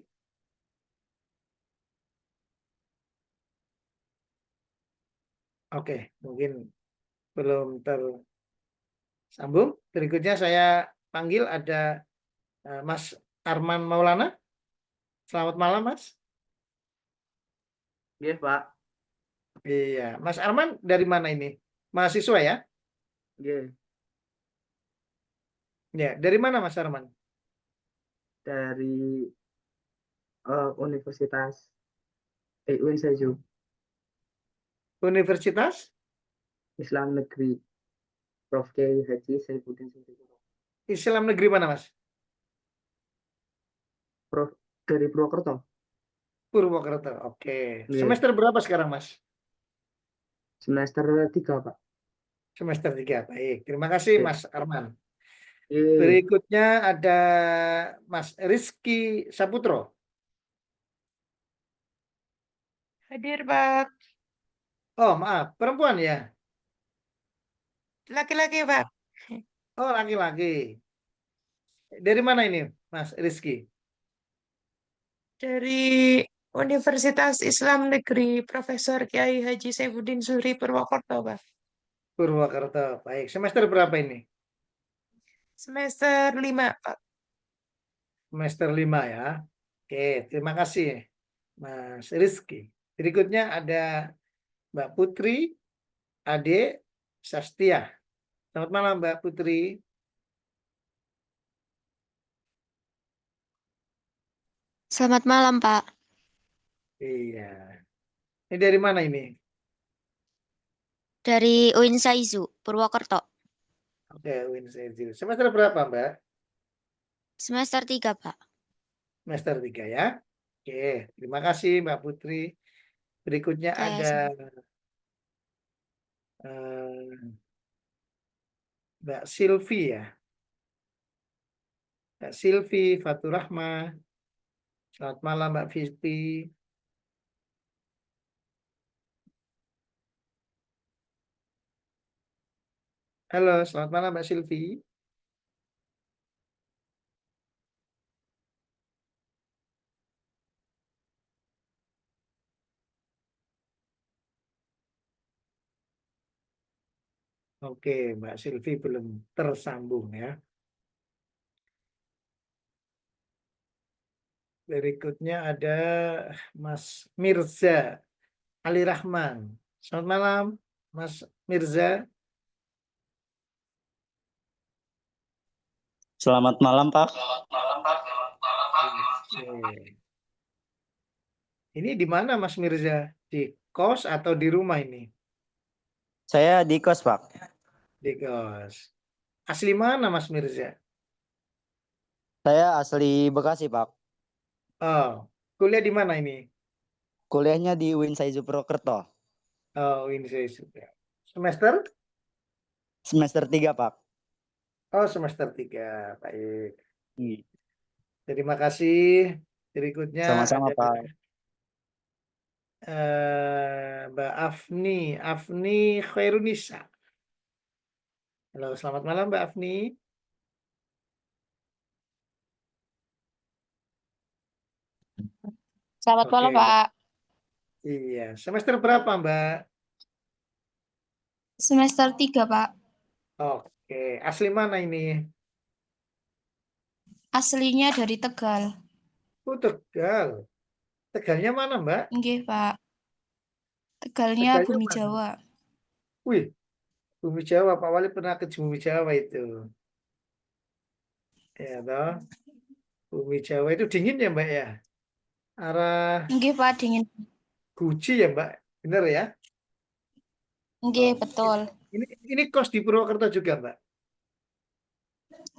Oke, mungkin belum tersambung. Berikutnya saya panggil ada Mas Arman Maulana. Selamat malam, Mas.
Iya, Pak.
Iya, Mas Arman dari mana ini? Mahasiswa ya?
Iya,
Ya, dari mana Mas Arman?
dari Universitas UIN Seju,
Universitas
Islam Negeri Prof. Kiai Haji Saifuddin Suryapuro.
Islam Negeri mana, Mas?
Prof. Dari Purwokerto.
Purwokerto. Oke.
Iya.
Semester berapa sekarang, Mas?
Semester 3, Pak.
Semester 3. Baik. Terima kasih,
Iya.
Mas Arman.
Iya.
Berikutnya ada Mas Rizky Saputro.
Hadir, Pak.
Oh, maaf. Perempuan ya?
Laki-laki, Pak.
Oh, laki-laki. Dari mana ini, Mas Rizky?
Dari Universitas Islam Negeri Profesor Kiai Haji Saifuddin Zuhri Purwokerto, Pak.
Purwokerto. Baik. Semester berapa ini?
Semester 5, Pak.
Semester 5 ya. Oke, terima kasih, Mas Rizky. Berikutnya ada Mbak Putri Ade Sastia. Selamat malam, Mbak Putri.
Selamat malam, Pak.
Iya. Ini dari mana ini?
Dari UIN Saizu, Purwokerto.
Oke, UIN Seju. Semester berapa, Mbak?
Semester 3, Pak.
Semester 3 ya. Oke, terima kasih Mbak Putri. Berikutnya
Oke,
ada Mbak Silvi ya. Mbak Silvi Faturahma. Selamat malam Mbak Silvi. Halo, selamat malam Mbak Silvi. Oke, Mbak Silvi belum tersambung ya. Berikutnya ada Mas Mirza Ali Rahman. Selamat malam, Mas Mirza.
Selamat malam, Pak.
Oke. Ini di mana Mas Mirza? Di kos atau di rumah ini?
Saya di kos, Pak.
Di kos. Asli mana Mas Mirza?
Saya asli Bekasi, Pak.
Oh, kuliah di mana ini?
Kuliahnya di UIN Saizu Purwokerto.
Oh, ini saya sudah. Semester?
Semester 3, Pak.
Oh, semester 3. Baik.
Hmm.
Terima kasih. Berikutnya
Sama-sama,
ada
Pak.
Mbak Afni Khairunisa. Halo, selamat malam Mbak Afni.
Selamat malam,
Oke,
Pak.
iya. Semester berapa Mbak?
Semester 3, Pak.
Oke, asli mana ini?
Aslinya dari Tegal.
Oh, Tegal. Tegalnya mana Mbak?
Nggih, Pak. Tegalnya
Tegalnya
Bumi
mana?
Jawa.
Wih, Bumi Jawa. Pak Wali pernah ke Bumi Jawa itu. Ya, toh. Bumi Jawa itu dingin ya Mbak ya? Arah
Nggih, Pak, dingin.
Guci ya Mbak? Bener ya?
Nggih,
Oh,
betul.
ini kos di Purwokerto juga Mbak?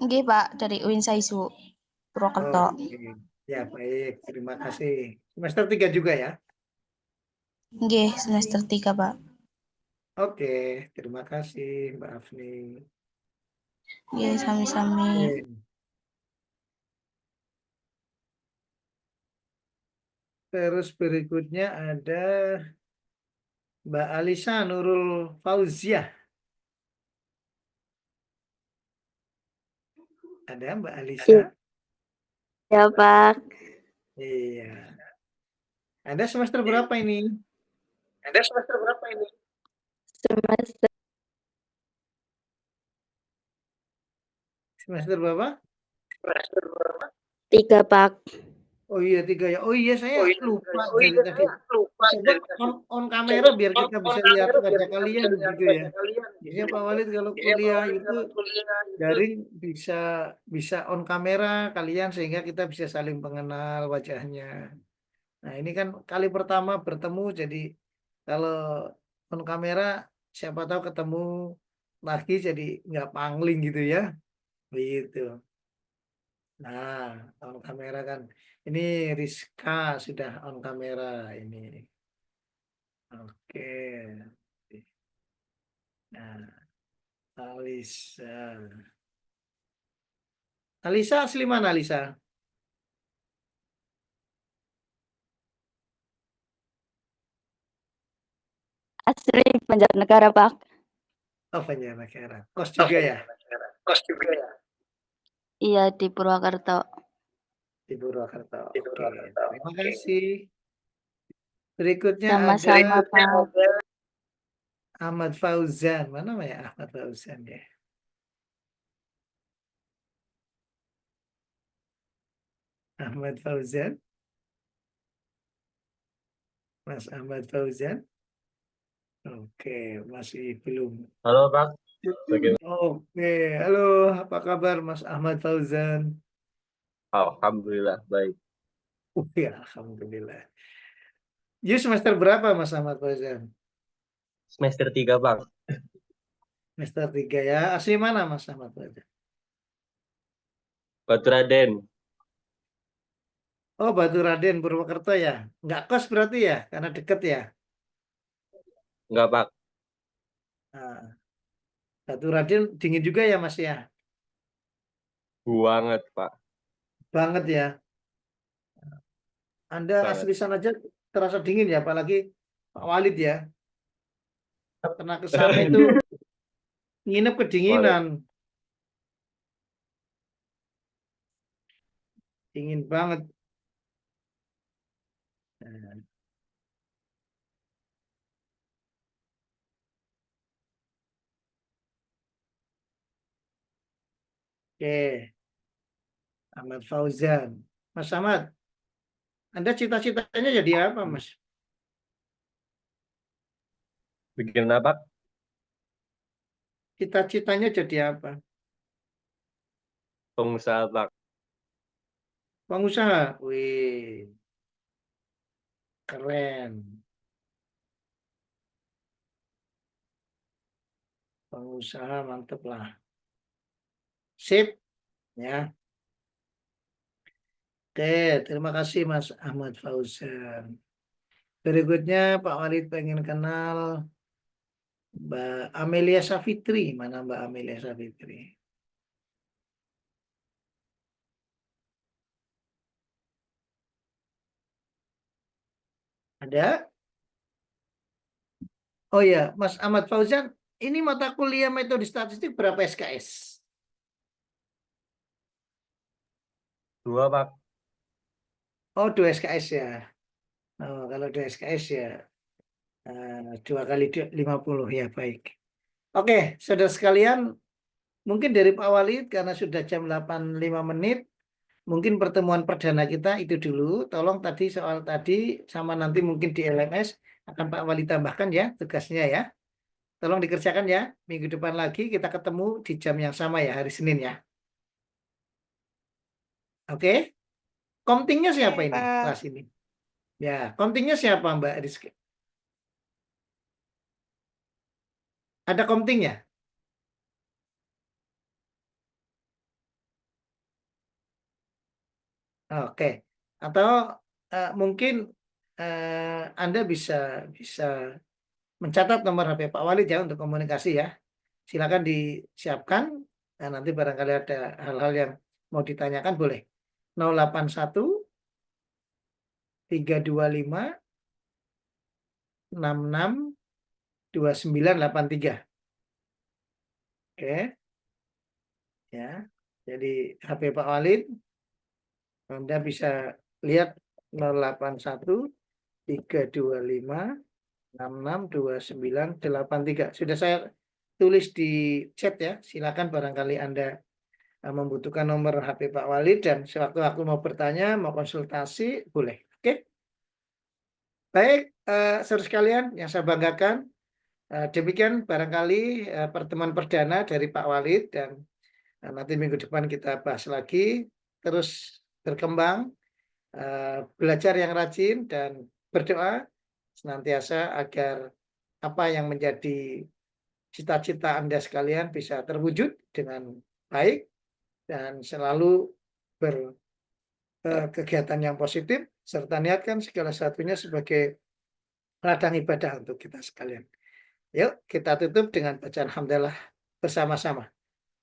Nggih, Pak, dari UIN Saizu Purwokerto.
Oke. Ya, baik. Terima kasih. Semester 3 juga ya?
Nggih, semester 3, Pak.
Oke, terima kasih Mbak Afni.
Nggih, sami-sami.
Oke. Terus berikutnya ada Mbak Alisa Nurul Fauziah. Ada Mbak Alisa?
Ya, Pak.
Iya. Anda semester berapa ini?
Semester
Semester berapa?
3, Pak.
Oh iya 3 ya. Oh iya saya lupa dari tadi. Coba on kamera biar kita bisa lihat wajah kalian gitu ya. Biasanya Pak Walid kalau kuliah itu daring bisa on kamera kalian sehingga kita bisa saling mengenal wajahnya. Nah ini kan kali pertama bertemu jadi kalau on kamera siapa tahu ketemu lagi jadi nggak pangling gitu ya. Begitu. Nah, on kamera kan. Ini Rizka sudah on kamera ini. Oke. Nah, Alisa. Alisa asli mana Alisa?
Asli Banjarnegara, Pak.
Oh, Banjarnegara. Kos juga ya?
Iya, di Purwokerto.
Di Purwokerto. Oke. Terima kasih. Berikutnya
Sama-sama,
ada
Pak.
Ahmad Fauzan. Mana ya Ahmad Fauzan ya? Ahmad Fauzan. Mas Ahmad Fauzan. Oke, masih belum.
Halo Pak,
Oke, halo, apa kabar Mas Ahmad Fauzan?
Alhamdulillah baik.
Ya, alhamdulillah. Yuk semester berapa Mas Ahmad Fauzan?
Semester 3 Pak,
Semester 3 ya. Asli mana Mas Ahmad Fauzan?
Baturaden.
Oh, Baturaden, Purwokerto ya. Nggak kos berarti ya, karena deket ya.
Enggak Pak,
Nah, Baturaden dingin juga ya Mas ya.
banget Pak,
Banget ya. Anda
banget.
asli sana aja terasa dingin ya, apalagi Pak Walid ya. Pernah ke sana itu nginep kedinginan. Dingin banget. Nah, oke, Ahmad Fauzan. Mas Ahmad, Anda cita-citanya jadi apa, Mas?
Bikin apa?
Cita-citanya jadi apa?
Pengusaha, Pak.
Pengusaha. Wih, keren. Pengusaha mantep lah. Sip, ya. Oke, terima kasih Mas Ahmad Fauzan. Berikutnya Pak Walid pengen kenal Mbak Amelia Safitri. Mana Mbak Amelia Safitri? Ada? Oh ya, Mas Ahmad Fauzan, ini mata kuliah metode statistik berapa SKS?
2, Pak.
Oh, 2 SKS ya. Oh, kalau 2 SKS ya 2 kali 50 ya, baik. Oke, saudara sekalian, mungkin dari Pak Walid karena sudah jam 8.05 menit, mungkin pertemuan perdana kita itu dulu. Tolong tadi soal tadi sama nanti mungkin di LMS akan Pak Walid tambahkan ya tugasnya ya. Tolong dikerjakan ya. Minggu depan lagi kita ketemu di jam yang sama ya, hari Senin ya. Oke. Komtingnya siapa
Oke,
ini
Pak.
kelas ini? Ya, komtingnya siapa Mbak Rizky? Ada komtingnya? Oke. Atau mungkin Anda bisa mencatat nomor HP Pak Walid ya untuk komunikasi ya. Silakan disiapkan. Nah, nanti barangkali ada hal-hal yang mau ditanyakan boleh. 081 325 66 2983. Oke. Ya. Jadi HP Pak Walid Anda bisa lihat 081 325 662983. Sudah saya tulis di chat ya. Silakan barangkali Anda membutuhkan nomor HP Pak Walid dan sewaktu-waktu mau bertanya, mau konsultasi, boleh. Oke. Baik, saudara sekalian yang saya banggakan, demikian barangkali pertemuan perdana dari Pak Walid dan nanti minggu depan kita bahas lagi, terus berkembang, belajar yang rajin dan berdoa senantiasa agar apa yang menjadi cita-cita Anda sekalian bisa terwujud dengan baik dan selalu berkegiatan yang positif serta niatkan segala satunya sebagai ladang ibadah untuk kita sekalian. Yuk kita tutup dengan bacaan hamdalah bersama-sama.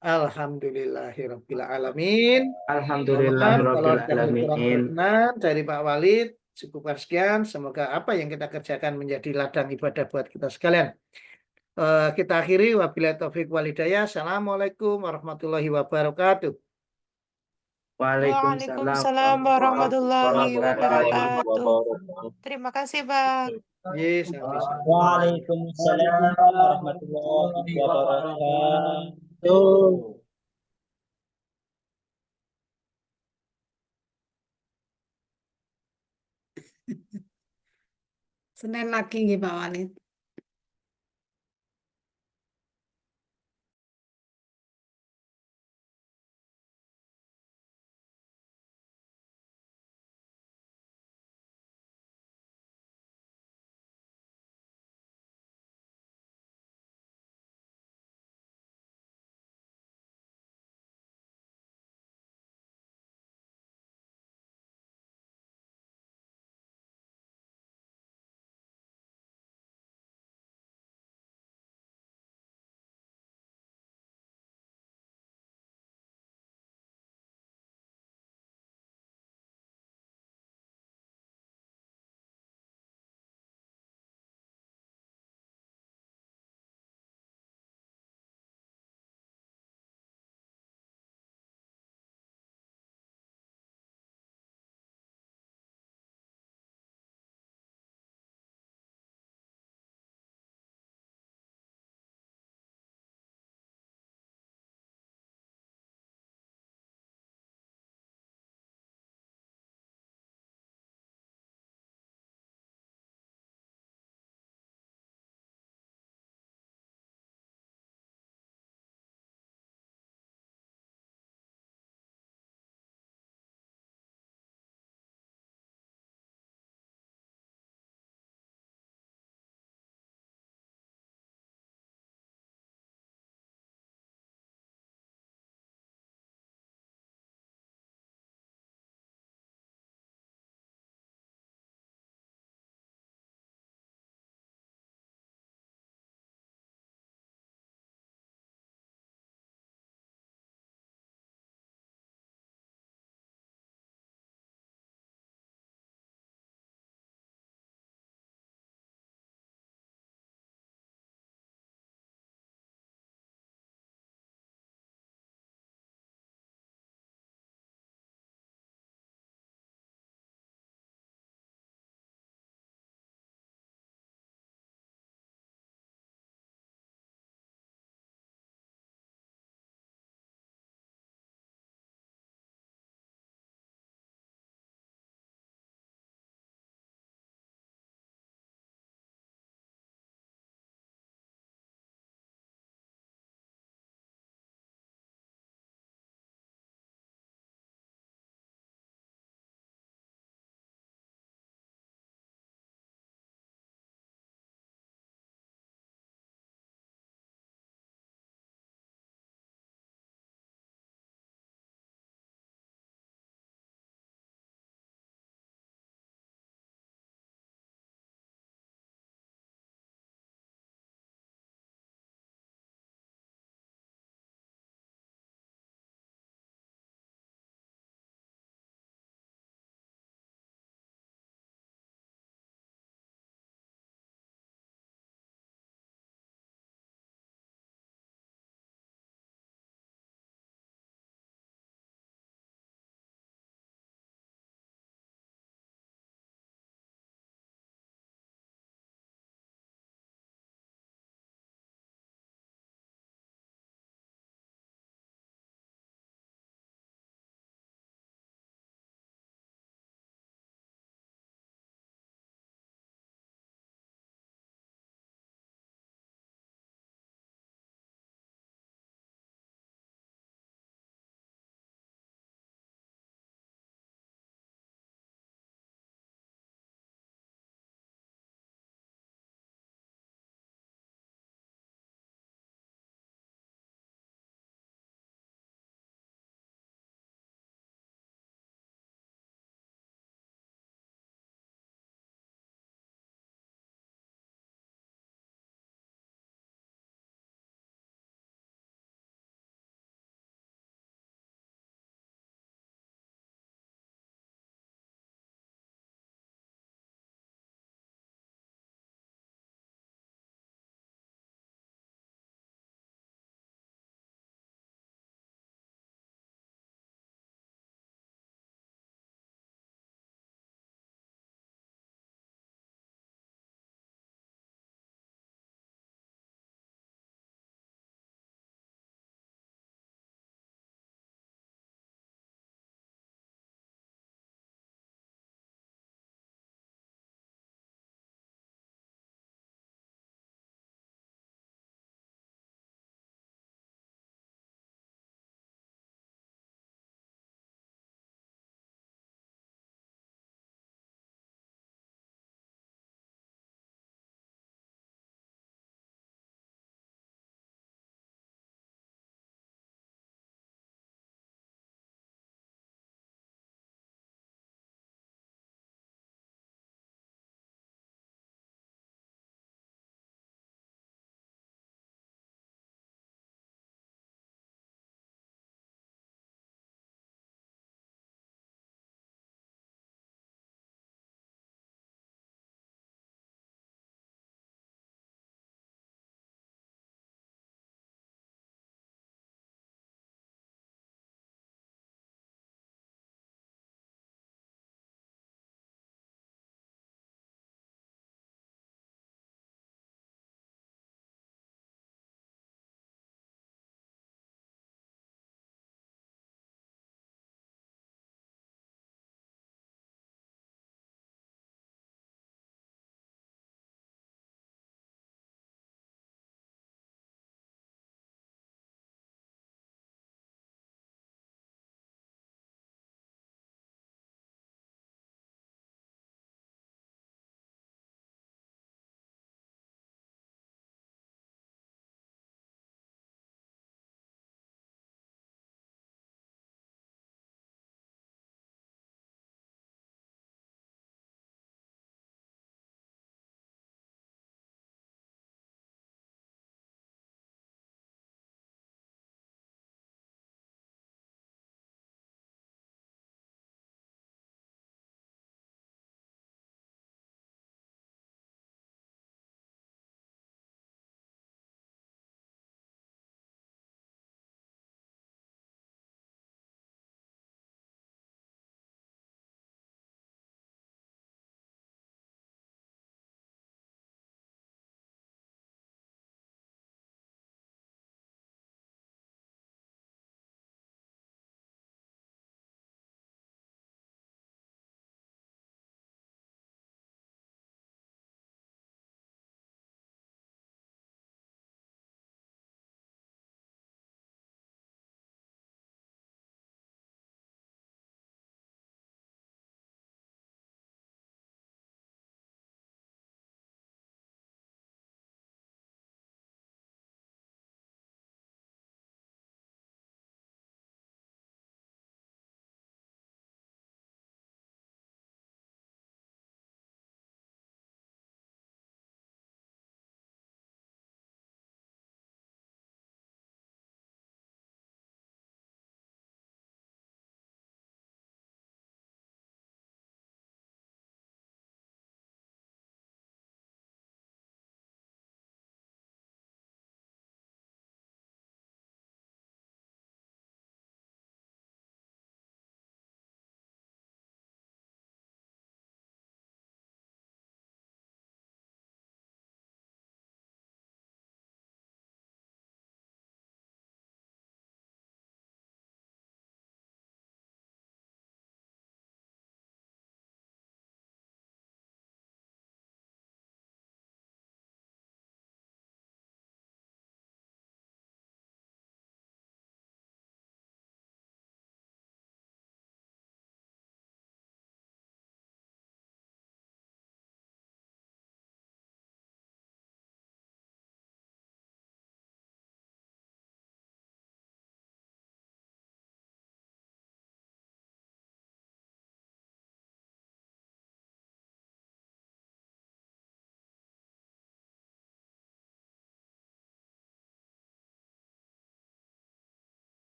Alhamdulillahirabbil alamin. Maaf kalau ada kurang
Alhamdulillahirobbilalamin.
berkenan dari Pak Walid. Cukupkan sekian. Semoga apa yang kita kerjakan menjadi ladang ibadah buat kita sekalian. Kita akhiri wabillahi taufik walhidayah. Assalamualaikum warahmatullahi wabarakatuh.
Waalaikumsalam warahmatullahi wabarakatuh. Terima kasih, Pak.
Yes, sampai-sampai.
Waalaikumsalam warahmatullahi wabarakatuh.
Senin lagi nggih Pak Walid.